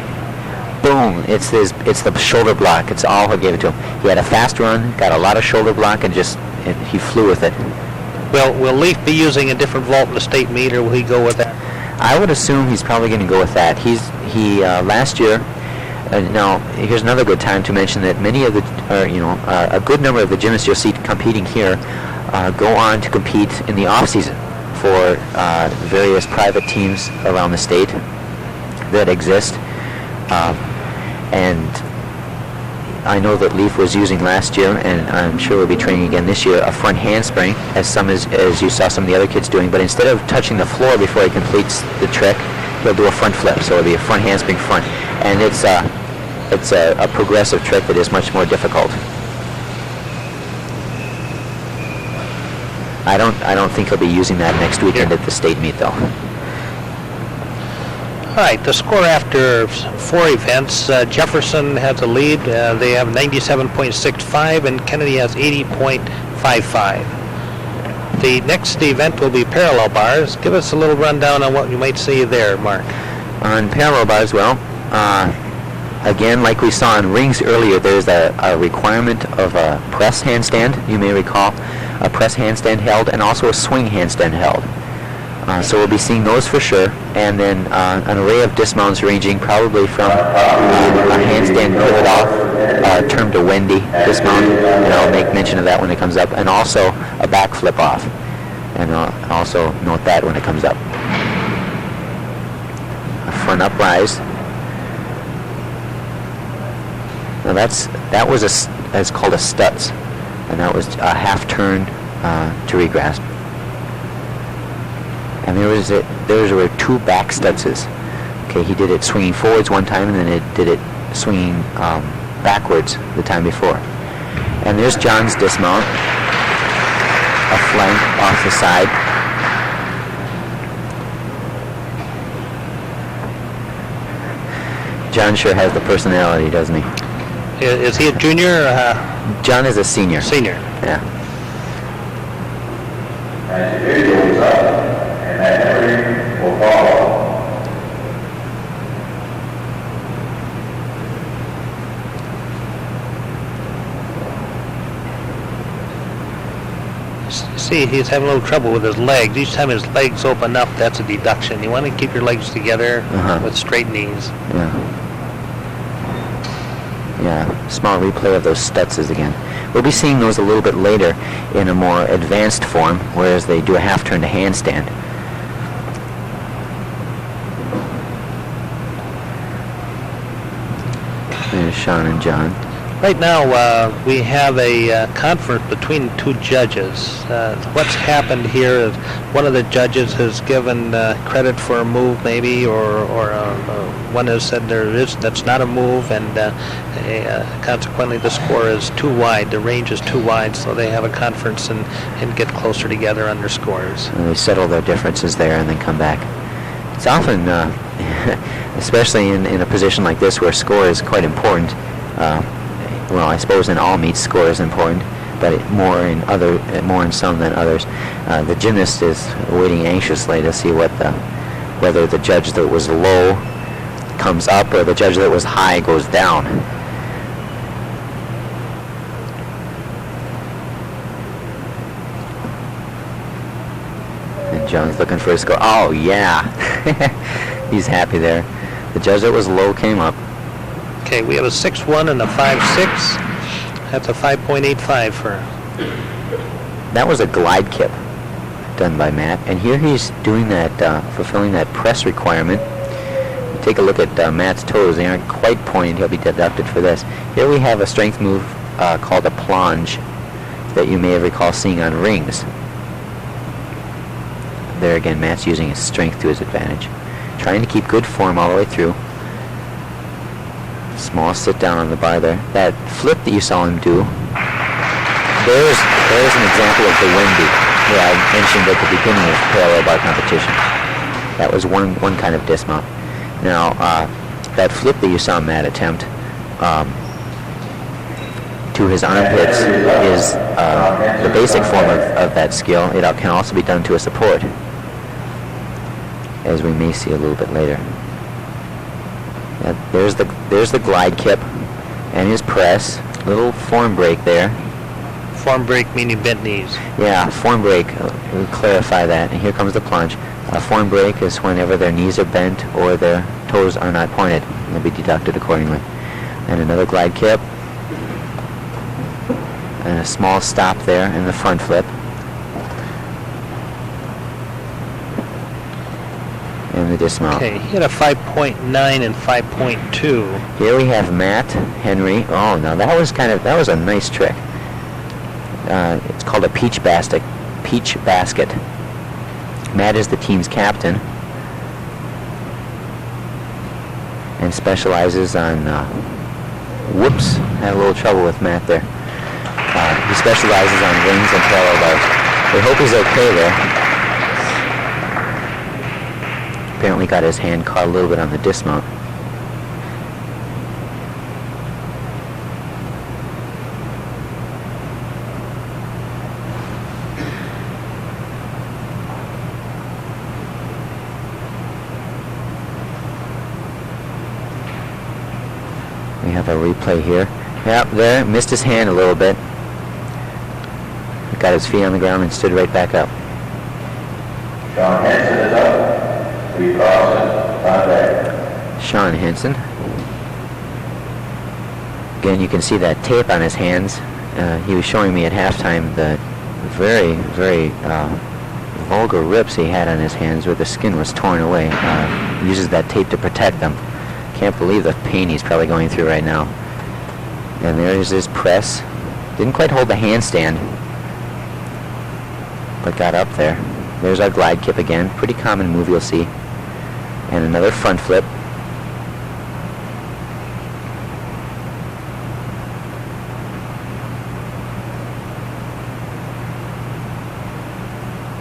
Boom! It's the shoulder block. It's all who gave it to him. He had a fast run, got a lot of shoulder block, and he flew with it.
Well, will Leif be using a different vault in the state meet, or will he go with that?
I would assume he's probably going to go with that. He last year. Now here's another good time to mention that many of the, a good number of the gymnasts you'll see competing here go on to compete in the off season for various private teams around the state that exist. And I know that Leif was using last year, and I'm sure we'll be training again this year, a front handspring, as you saw some of the other kids doing. But instead of touching the floor before he completes the trick, he'll do a front flip. So it'll be a front handspring front, and it's a progressive trick that is much more difficult. I don't think he'll be using that next weekend at the state meet, though.
All right, the score after 4 events, Jefferson has the lead. They have 97.65, and Kennedy has 80.55. The next event will be parallel bars. Give us a little rundown on what you might see there, Mark.
On parallel bars, well, again, like we saw in rings earlier, there's a requirement of a press handstand, you may recall, a press handstand held, and also a swing handstand held. So we'll be seeing those for sure, and then an array of dismounts ranging probably from a handstand pivot off, termed a Wendy dismount, and I'll make mention of that when it comes up, and also a back flip off, and I'll also note that when it comes up. A front uprise. Now that was it's called a Stutz, and that was a half turn to regrasp. And there were 2 back Stutzes. Okay, he did it swinging forwards one time, and then it did it swinging backwards the time before. And there's John's dismount, a flank off the side. John sure has the personality, doesn't he?
Is he a junior?
John is a senior.
Senior.
Yeah.
And the video is up, and that memory will follow.
See, he's having a little trouble with his legs. Each time his legs open up, that's a deduction. You want to keep your legs together with straight knees.
Yeah. Yeah, small replay of those Stutzes again. We'll be seeing those a little bit later in a more advanced form, whereas they do a half turn to handstand. There's Sean and John.
Right now, we have a conference between 2 judges. What's happened here is one of the judges has given credit for a move maybe, or one has said that's not a move, and consequently the score is too wide, the range is too wide, so they have a conference and get closer together on their scores.
And they settle their differences there and then come back. It's often, especially in a position like this where score is quite important, well, I suppose in all meets score is important, but more in some than others. The gymnast is waiting anxiously to see whether the judge that was low comes up or the judge that was high goes down. And John's looking for his score. Oh yeah, he's happy there. The judge that was low came up.
Okay, we have a 6-1 and a 5-6. That's a 5.85 for.
That was a glide kip done by Matt, and here he's doing that, fulfilling that press requirement. Take a look at Matt's toes; they aren't quite pointed. He'll be deducted for this. Here we have a strength move called a plunge that you may have recalled seeing on rings. There again, Matt's using his strength to his advantage, trying to keep good form all the way through. Small sit down on the bar there. That flip that you saw him do, there's an example of the Wendy that I mentioned at the beginning of parallel bar competition. That was one kind of dismount. Now, that flip that you saw Matt attempt to his armpits is the basic form of that skill. It can also be done to a support, as we may see a little bit later. There's the glide kip and his press. Little form break there.
Form break meaning bent knees.
Yeah, form break. We'll clarify that. And here comes the plunge. A form break is whenever their knees are bent or their toes are not pointed. They'll be deducted accordingly. And another glide kip. And a small stop there in the front flip. And the dismount.
Okay, he had a 5.9 and 5.2.
Here we have Matt Henry. Oh, now that was a nice trick. It's called a peach basket. Matt is the team's captain and specializes on. Whoops, had a little trouble with Matt there. He specializes on rings and parallel bars. We hope he's okay there. Apparently got his hand caught a little bit on the dismount. We have a replay here. Yep, there, missed his hand a little bit. Got his feet on the ground and stood right back up.
Sean Henson is up. Steve Carlson, contact.
Sean Henson. Again, you can see that tape on his hands. He was showing me at halftime the very, very vulgar rips he had on his hands where the skin was torn away. He uses that tape to protect them. Can't believe the pain he's probably going through right now. And there's his press. Didn't quite hold the handstand, but got up there. There's our glide kip again. Pretty common move you'll see. And another front flip.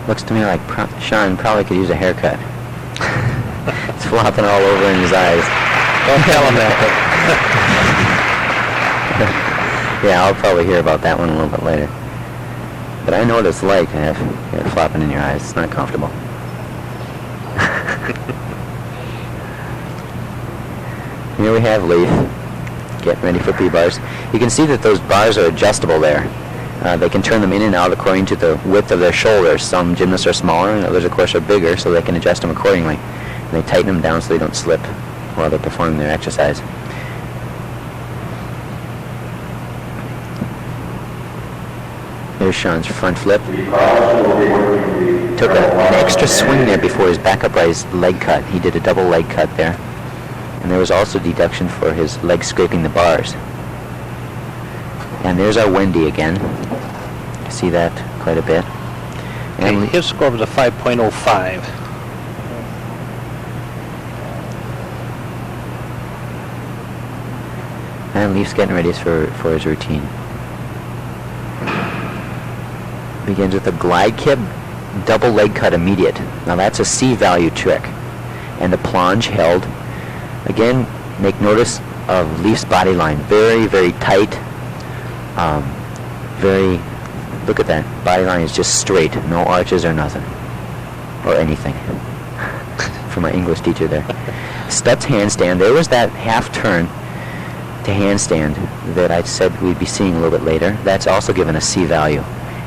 Looks to me like Sean probably could use a haircut. It's flopping all over in his eyes.
Don't tell him that.
Yeah, I'll probably hear about that one a little bit later. But I know what it's like to have it flopping in your eyes. It's not comfortable. Here we have Leith getting ready for P-bars. You can see that those bars are adjustable there. They can turn them in and out according to the width of their shoulders. Some gymnasts are smaller and others, of course, are bigger, so they can adjust them accordingly. And they tighten them down so they don't slip while they're performing their exercise. Here's Sean's front flip. Took an extra swing there before his back upright leg cut. He did a double leg cut there. And there was also deduction for his leg scraping the bars. And there's our Wendy again. See that quite a bit. And
His score was a 5.05.
And Leaf's getting ready for his routine. Begins with a glide kip, double leg cut immediate. Now that's a C value trick. And the plunge held. Again, make notice of Leaf's body line. Very, very tight. Look at that. Body line is just straight. No arches or nothing. Or anything. For my English teacher there. Stutz handstand. There was that half turn to handstand that I said we'd be seeing a little bit later. That's also given a C value.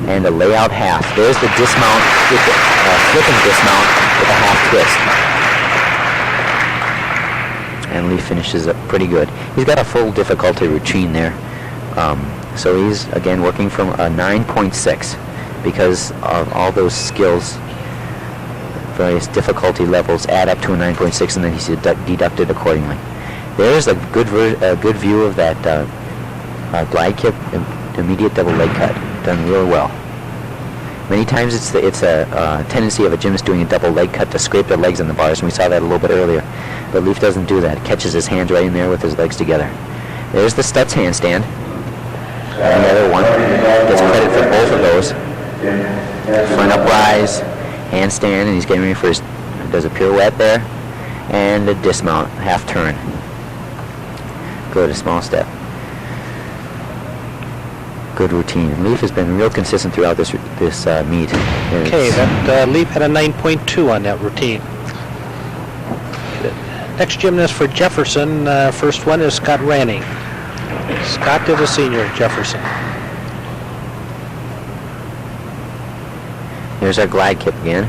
And a layout half. There's the dismount, with the flipping dismount with a half twist. And Lee finishes up pretty good. He's got a full difficulty routine there. So he's, again, working from a 9.6 because of all those skills. Various difficulty levels add up to a 9.6, and then he's deducted accordingly. There's a good view of that glide kip, immediate double leg cut, done real well. Many times it's a tendency of a gymnast doing a double leg cut to scrape their legs on the bars, and we saw that a little bit earlier. But Leaf doesn't do that. Catches his hands right in there with his legs together. There's the Stutz handstand. And the other one gets credit for both of those. Front uprise, handstand, and he's getting ready for his, does a pirouette there, and a dismount, half turn. Good, a small step. Good routine. Leaf has been real consistent throughout this meet.
Okay, that Leaf had a 9.2 on that routine. Next gymnast for Jefferson, first one is Scott Ranning. Scott is a senior at Jefferson.
There's our glide kip again.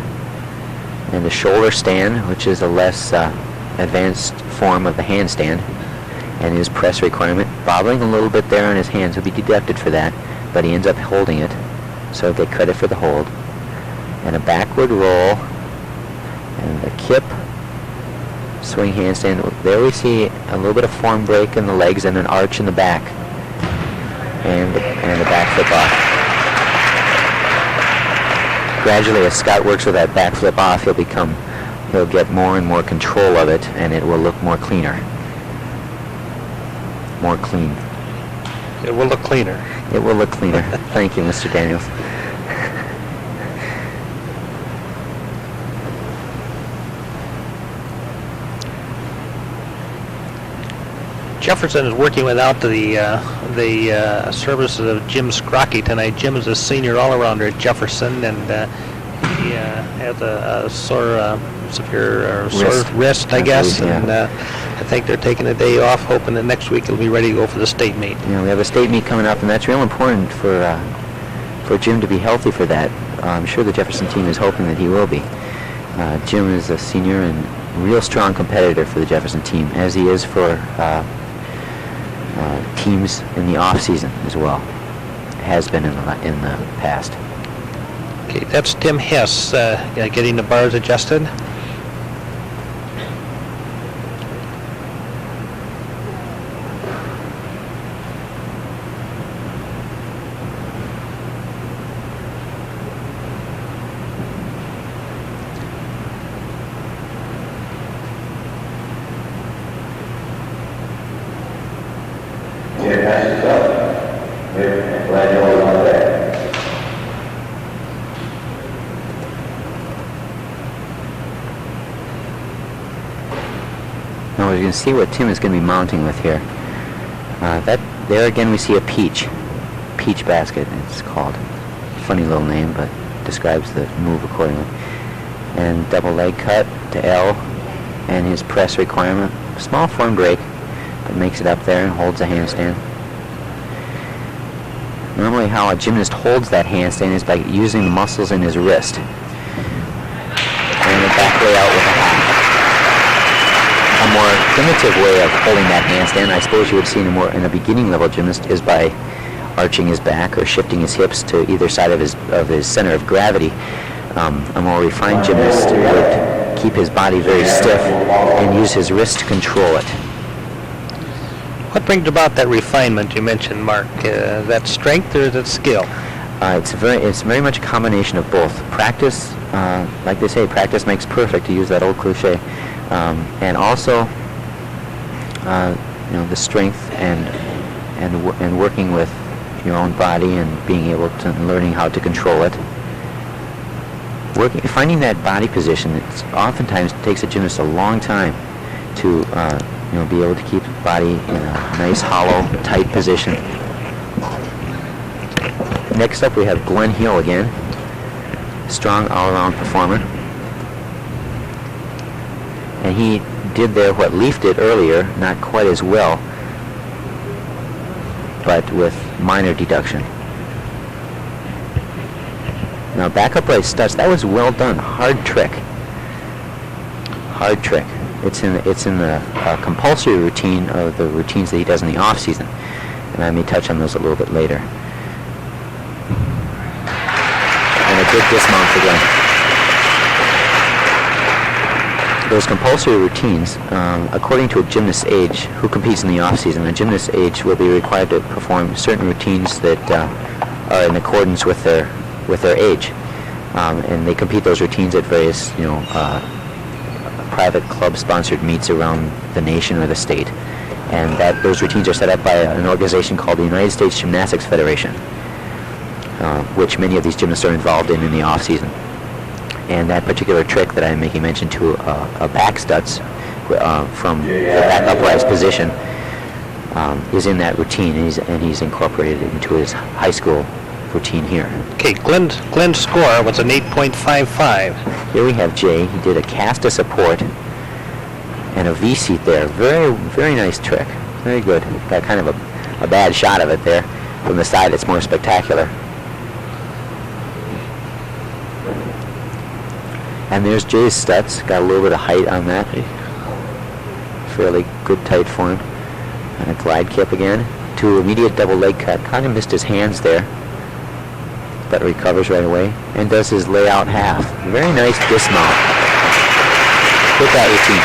And the shoulder stand, which is a less advanced form of the handstand. And his press requirement, bobbling a little bit there on his hands. He'll be deducted for that, but he ends up holding it. So he'll get credit for the hold. And a backward roll. And the kip. Swing handstand. There we see a little bit of form break in the legs and an arch in the back. And the back flip off. Gradually, as Scott works with that back flip off, he'll get more and more control of it, and it will look more cleaner. More clean.
It will look cleaner.
It will look cleaner. Thank you, Mr. Daniels.
Jefferson is working without the services of Jim Scrocky tonight. Jim is a senior all-arounder at Jefferson, and he has a sore wrist, I guess.
Yeah.
And I think they're taking a day off, hoping that next week he'll be ready to go for the state meet.
You know, we have a state meet coming up, and that's real important for Jim to be healthy for that. I'm sure the Jefferson team is hoping that he will be. Jim is a senior and real strong competitor for the Jefferson team, as he is for teams in the off season as well. Has been in the past.
Okay, that's Tim Hess getting the bars adjusted.
Now we're going to see what Tim is going to be mounting with here. There again we see a peach basket, it's called. Funny little name, but describes the move accordingly. And double leg cut to L, and his press requirement. Small form break, but makes it up there and holds a handstand. Normally how a gymnast holds that handstand is by using the muscles in his wrist. And the back way out with a half. A more primitive way of holding that handstand, I suppose you would see in a beginning level gymnast, is by arching his back or shifting his hips to either side of his center of gravity. A more refined gymnast would keep his body very stiff and use his wrist to control it.
What brings about that refinement you mentioned, Mark? Is that strength or is it skill?
it's very much a combination of both. Practice, like they say, practice makes perfect, to use that old cliche, and also the strength and working with your own body and being able to learning how to control it. Finding that body position, it oftentimes takes a gymnast a long time to be able to keep the body in a nice, hollow, tight position. Next up, we have Glenn Hill again, strong all-around performer. And he did there what Leaf did earlier, not quite as well, but with minor deduction. Now, back upright studs, that was well done. Hard trick. Hard trick. It's in the compulsory routine of the routines that he does in the off season, and I may touch on those a little bit later. And a good dismount for Glenn. Those compulsory routines, according to a gymnast's age who competes in the off season, a gymnast's age will be required to perform certain routines that are in accordance with their age, and they compete those routines at various private club-sponsored meets around the nation or the state, and those routines are set up by an organization called the United States Gymnastics Federation, which many of these gymnasts are involved in the off-season. And that particular trick that I'm making mention to, a back stutz from the back uprise position, is in that routine, and he's incorporated it into his high school routine here.
Okay, Glenn's score was an 8.55.
Here we have Jay. He did a cast of support and a V-seat there. Very, very nice trick. Very good. Got kind of a bad shot of it there. From the side, it's more spectacular. And there's Jay's stutz. Got a little bit of height on that. Fairly good tight form. And a glide kip again. To immediate double leg cut. Kind of missed his hands there, but recovers right away and does his layout half. Very nice dismount. Hit that routine.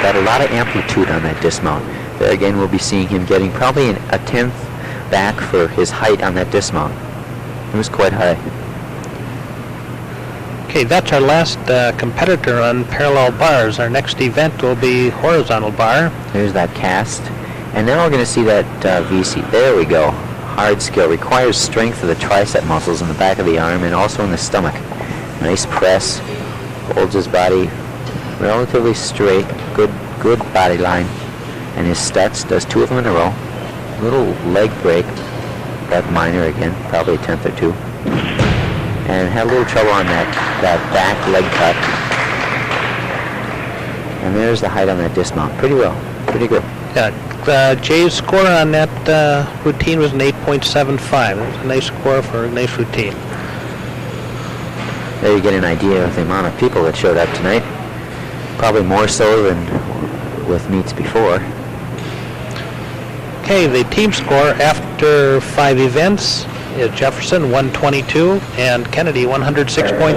Got a lot of amplitude on that dismount. There again, we'll be seeing him getting probably a tenth back for his height on that dismount. It was quite high.
Okay, that's our last competitor on parallel bars. Our next event will be horizontal bar.
There's that cast. And now we're going to see that V-seat. There we go. Hard skill. Requires strength of the tricep muscles in the back of the arm and also in the stomach. Nice press. Holds his body relatively straight. Good body line. And his stutz, does two of them in a row. Little leg break. That minor again. Probably a tenth or two. And had a little trouble on that back leg cut. And there's the height on that dismount. Pretty well. Pretty good.
Yeah, Jay's score on that routine was an 8.75. That's a nice score for a nice routine.
There you get an idea of the amount of people that showed up tonight. Probably more so than with meets before.
Okay, the team score after 5 events is Jefferson 122 and Kennedy 106.55.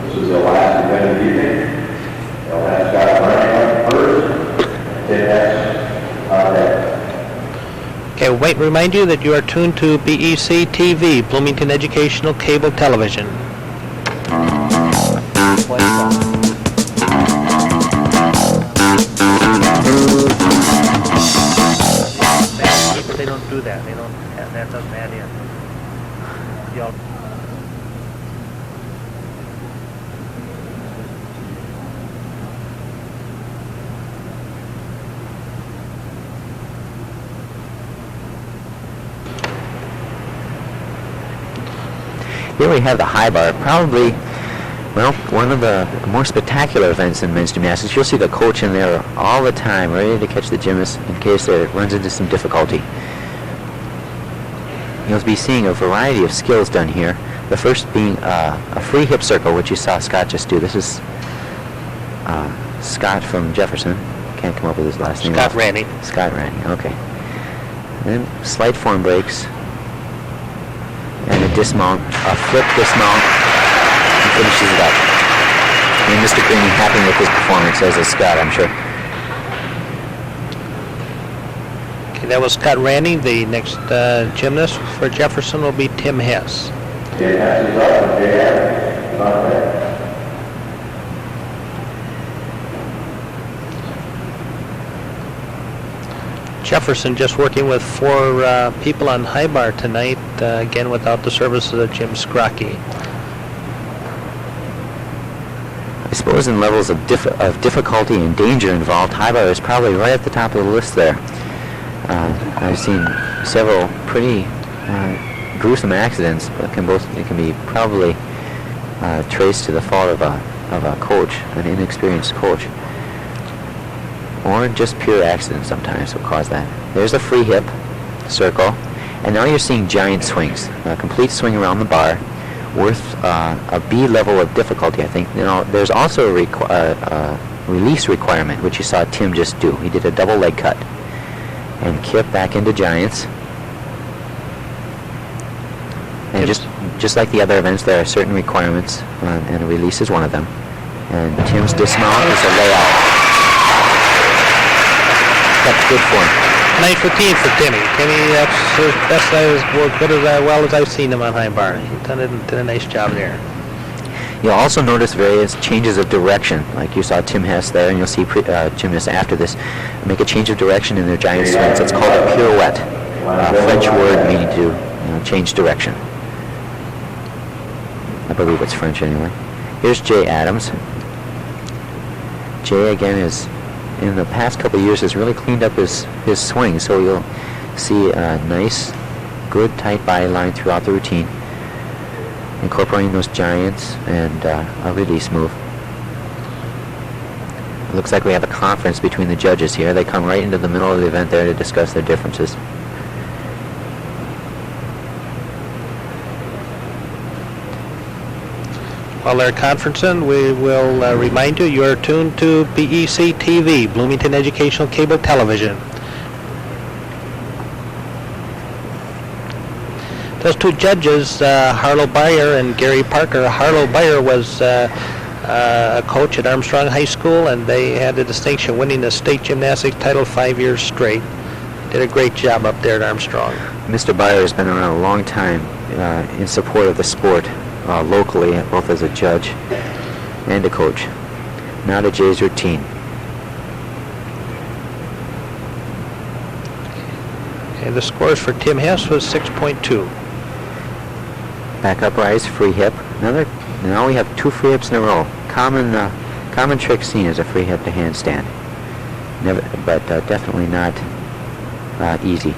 This is the last event of the evening. The last got running first.
Okay, wait, remind you that you are tuned to BEC-TV, Bloomington Educational Cable Television. They don't do that. They don't. That doesn't add in. Y'all.
Here we have the high bar, probably, well, one of the more spectacular events in men's gymnastics. You'll see the coach in there all the time, ready to catch the gymnast in case it runs into some difficulty. You'll be seeing a variety of skills done here. The first being a free hip circle, which you saw Scott just do. This is Scott from Jefferson. Can't come up with his last name.
Scott Randy.
Scott Randy, okay. Then slight form breaks. And a dismount, a flip dismount, and finishes it up. And Mr. Green happy with his performance, as is Scott, I'm sure.
Okay, That was Scott Randy. The next gymnast for Jefferson will be Tim Hess.
Tim Hess is up, and Jay Adams is not there.
Jefferson just working with 4 people on high bar tonight, again without the services of Jim Scrocky.
I suppose in levels of difficulty and danger involved, high bar is probably right at the top of the list there. I've seen several pretty gruesome accidents, but it can be probably traced to the fault of a coach, an inexperienced coach, or just pure accidents sometimes will cause that. There's a free hip circle, and now you're seeing giant swings, a complete swing around the bar, worth a B level of difficulty, I think. There's also a release requirement, which you saw Tim just do. He did a double leg cut and kip back into giants. And just like the other events, there are certain requirements, and a release is one of them. And Tim's dismount is a layout. That's good for him.
Nice routine for Timmy. Timmy, that's his best well as I've seen him on high bar. He did a nice job there.
You'll also notice various changes of direction, like you saw Tim Hess there, and you'll see gymnasts after this make a change of direction in their giant swings. It's called a pirouette, a French word meaning to change direction. I believe it's French anyway. Here's Jay Adams. Jay again in the past couple of years has really cleaned up his swing, so you'll see a nice, good tight body line throughout the routine, incorporating those giants and a release move. It looks like we have a conference between the judges here. They come right into the middle of the event there to discuss their differences.
While they're conferencing, we will remind you are tuned to BEC-TV, Bloomington Educational Cable Television. Those 2 judges, Harlow Beyer and Gary Parker. Harlow Beyer was a coach at Armstrong High School, and they had the distinction of winning the state gymnastics title 5 years straight. Did a great job up there at Armstrong.
Mr. Beyer has been around a long time in support of the sport. Locally, both as a judge and a coach. Now to Jay's routine.
And the scores for Tim Hess was 6.2.
Back up rise, free hip. Now we have 2 free hips in a row. Common trick seen as a free hip to handstand. But definitely not easy.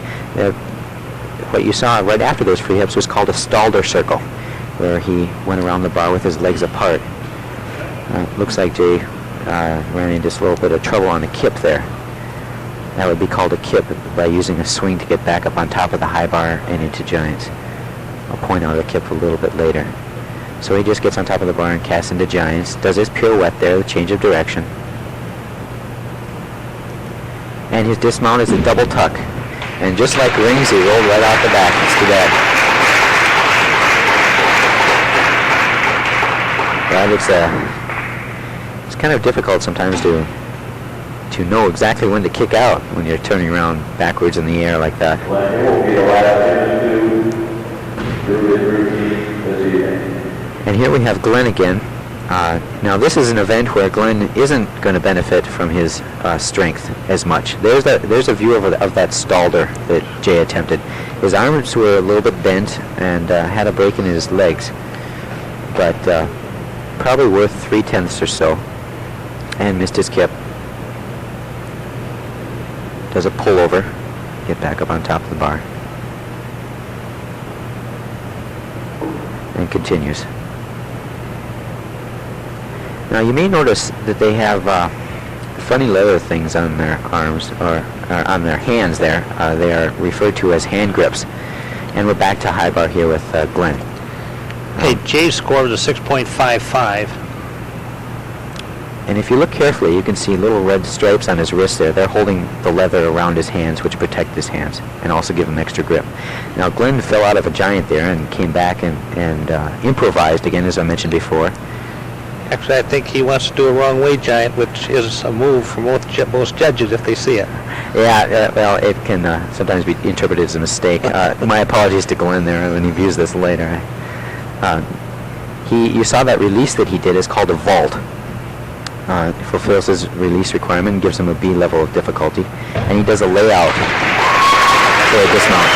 What you saw right after those free hips was called a Stalder circle, where he went around the bar with his legs apart. Looks like Jay ran into just a little bit of trouble on the kip there. That would be called a kip by using a swing to get back up on top of the high bar and into giants. I'll point out a kip a little bit later. So he just gets on top of the bar and casts into giants, does his pirouette there, the change of direction. And his dismount is a double tuck. And just like rings, he rolled right out the back. It's too bad. But it's kind of difficult sometimes to know exactly when to kick out when you're turning around backwards in the air like that.
Well, it will be the last to do his routine this evening.
And here we have Glenn again. Now this is an event where Glenn isn't going to benefit from his strength as much. There's a view of that Stalder that Jay attempted. His arms were a little bit bent and had a break in his legs, but probably worth 3/10 or so, and missed his kip. Does a pull over, get back up on top of the bar, and continues. Now you may notice that they have funny leather things on their arms, or on their hands there. They are referred to as hand grips. And we're back to high bar here with Glenn.
Hey, Jay's score was a 6.55.
And if you look carefully, you can see little red stripes on his wrist there. They're holding the leather around his hands, which protect his hands and also give him extra grip. Now, Glenn fell out of a giant there and came back and improvised again, as I mentioned before.
Actually, I think he wants to do a wrong way giant, which is a move for most judges if they see it.
Yeah, well, it can sometimes be interpreted as a mistake. My apologies to Glenn there when he views this later. You saw that release that he did is called a vault. It fulfills his release requirement and gives him a B level of difficulty. And he does a layout for a dismount.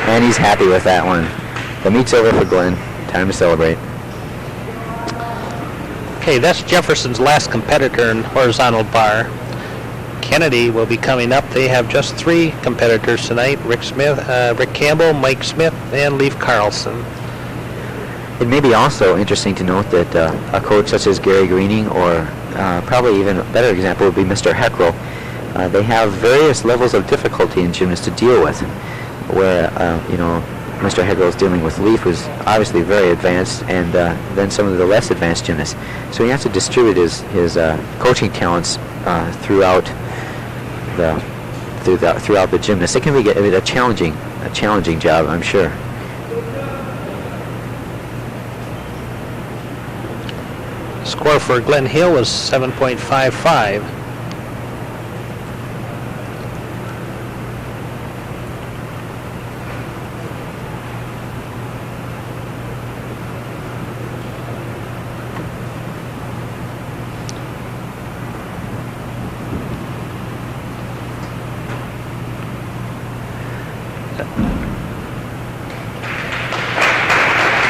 And he's happy with that one. The meet's over for Glenn. Time to celebrate.
Okay, that's Jefferson's last competitor in horizontal bar. Kennedy will be coming up. They have just 3 competitors tonight: Rick Campbell, Mike Smith, and Leif Carlson.
It may be also interesting to note that a coach such as Gary Greening, or probably even a better example would be Mr. Heckrell, they have various levels of difficulty in gymnasts to deal with, where, Mr. Heckrell is dealing with Leif, who's obviously very advanced, and then some of the less advanced gymnasts. So he has to distribute his coaching talents throughout the gymnast. It can be a challenging job, I'm sure.
Score for Glenn Hill was 7.55.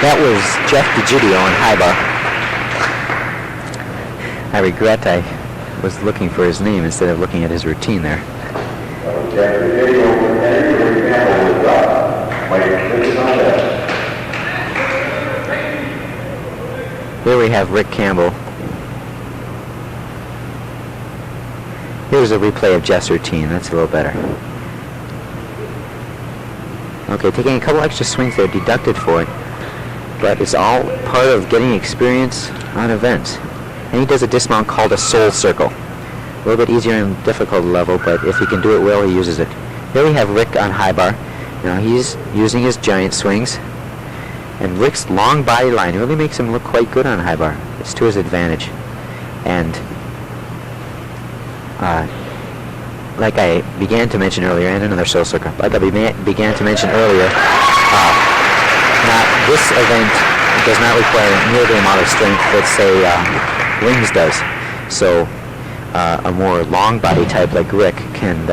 That was Jeff DiGidio on high bar. I regret I was looking for his name instead of looking at his routine there. Here we have Rick Campbell. Here's a replay of Jeff's routine. That's a little better. Okay, taking a couple extra swings there, deducted for it. But it's all part of getting experience on events. And he does a dismount called a soul circle. A little bit easier and difficult level, but if he can do it well, he uses it. Here we have Rick on high bar. Now he's using his giant swings. And Rick's long body line really makes him look quite good on high bar. It's to his advantage. And like I began to mention earlier, and another soul circle, like I began to mention earlier, this event does not require near the amount of strength that, say, wings does. So a more long body type like Rick can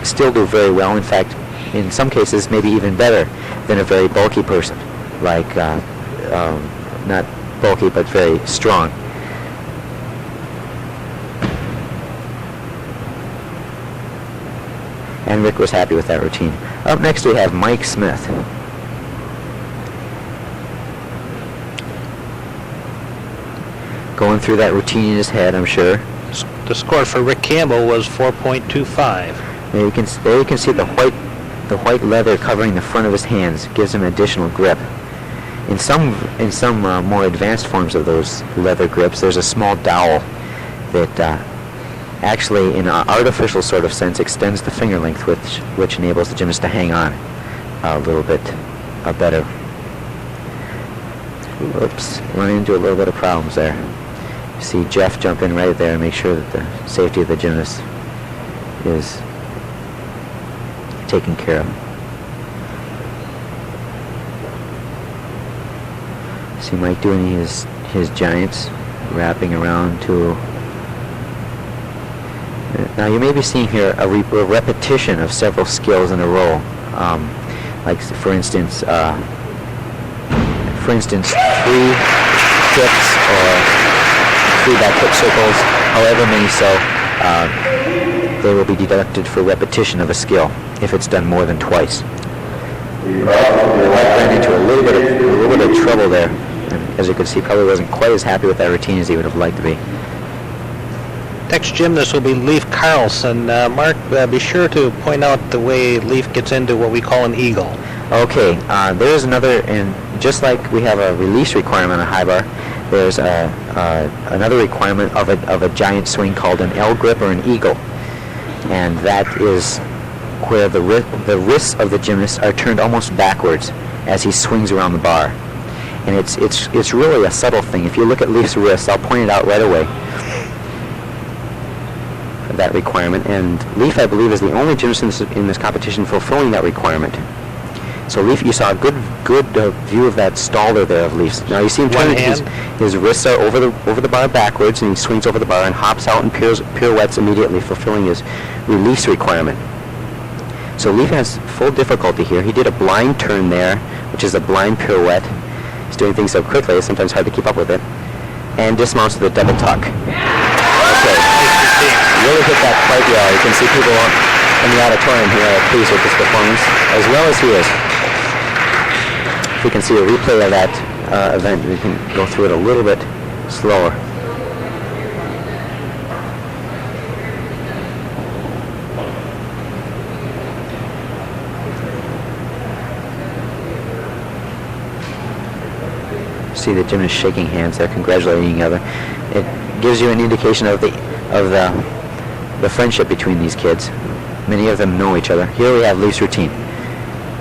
still do very well. In fact, in some cases, maybe even better than a very bulky person, like not bulky but very strong. And Rick was happy with that routine. Up next we have Mike Smith. Going through that routine in his head, I'm sure.
The score for Rick Campbell was 4.25.
There you can see the white leather covering the front of his hands. Gives him additional grip. In some more advanced forms of those leather grips, there's a small dowel that actually, in an artificial sort of sense, extends the finger length, which enables the gymnast to hang on a little bit better. Oops, run into a little bit of problems there. See Jeff jump in right there and make sure that the safety of the gymnast is taken care of. See Mike doing his giants, wrapping around to... Now you may be seeing here a repetition of several skills in a row. Like for instance 3 trips or 3 back hip circles, however many they will be deducted for repetition of a skill if it's done more than twice. Mike ran into a little bit of trouble there, and as you can see, probably wasn't quite as happy with that routine as he would have liked to be.
Next gymnast will be Leif Carlson. Mark, be sure to point out the way Leif gets into what we call an eagle.
Okay, there's another, and just like we have a release requirement on high bar, there's another requirement of a giant swing called an L grip or an eagle, and that is where the wrists of the gymnast are turned almost backwards as he swings around the bar. And it's really a subtle thing. If you look at Leif's wrists, I'll point it out right away for that requirement. And Leif, I believe, is the only gymnast in this competition fulfilling that requirement. So Leif, you saw a good view of that staller there of Leif's. Now you see him turning his wrists are over the bar backwards, and he swings over the bar and hops out and pirouettes immediately, fulfilling his release requirement. So Leif has full difficulty here. He did a blind turn there, which is a blind pirouette. He's doing things so quickly, it's sometimes hard to keep up with it. And dismounts to the double tuck. Okay, really hit that quite well. You can see people in the auditorium here are pleased with this performance, as well as he is. If we can see a replay of that event, we can go through it a little bit slower. See the gymnasts shaking hands there, congratulating each other. It gives you an indication of the friendship between these kids. Many of them know each other. Here we have Leif's routine.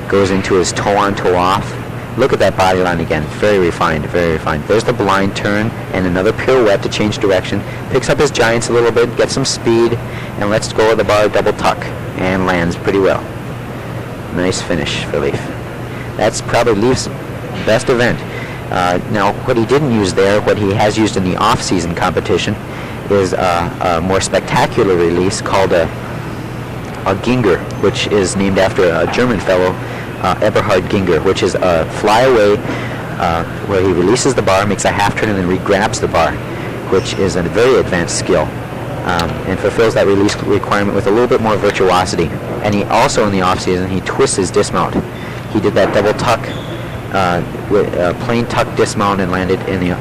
Goes into his toe on, toe off. Look at that body line again. Very refined, very refined. There's the blind turn and another pirouette to change direction. Picks up his giants a little bit, gets some speed, and lets go of the bar double tuck. And lands pretty well. Nice finish for Leif. That's probably Leif's best event. Now, what he didn't use there, what he has used in the off-season competition, is a more spectacular release called a Ginger, which is named after a German fellow, Eberhard Ginger, which is a flyaway where he releases the bar, makes a half turn, and then re-grabs the bar, which is a very advanced skill, and fulfills that release requirement with a little bit more virtuosity. And he also, in the off-season, he twists his dismount. He did that double tuck, with plain tuck dismount, and landed in the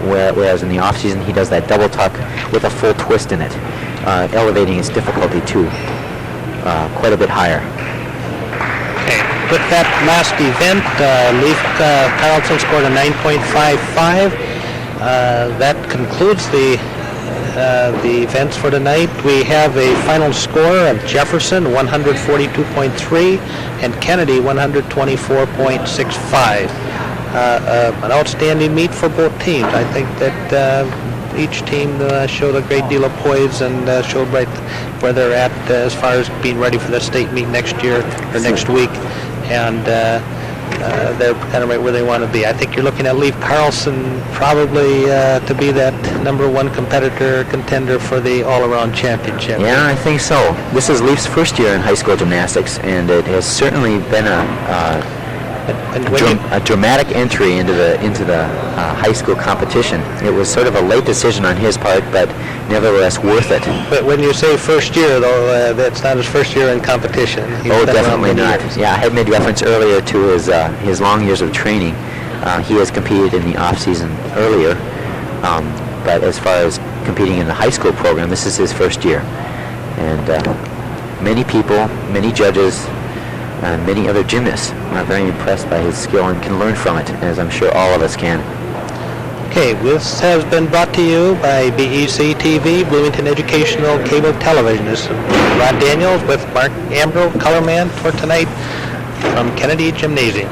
whereas in the off-season he does that double tuck with a full twist in it, elevating its difficulty to quite a bit higher.
Okay, with that last event, Leif Carlson scored a 9.55. That concludes the events for tonight. We have a final score of Jefferson 142.3 and Kennedy 124.65. An outstanding meet for both teams. I think that each team showed a great deal of poise and showed right where they're at as far as being ready for the state meet next year or next week, and they're kind of right where they want to be. I think you're looking at Leif Carlson probably to be that #1 contender for the all-around championship.
Yeah, I think so. This is Leif's first year in high school gymnastics, and it has certainly been a dramatic entry into the high school competition. It was sort of a late decision on his part, but nevertheless worth it.
But when you say first year, though, that's not his first year in competition.
Oh, definitely not. Yeah, I had made reference earlier to his long years of training. He has competed in the off-season earlier, but as far as competing in the high school program, this is his first year. And many people, many judges, and many other gymnasts are very impressed by his skill and can learn from it, as I'm sure all of us can.
Okay, this has been brought to you by BEC-TV, Bloomington Educational Cable Television. This is Rod Daniels with Mark Ambrose, colorman for tonight from Kennedy Gymnasium.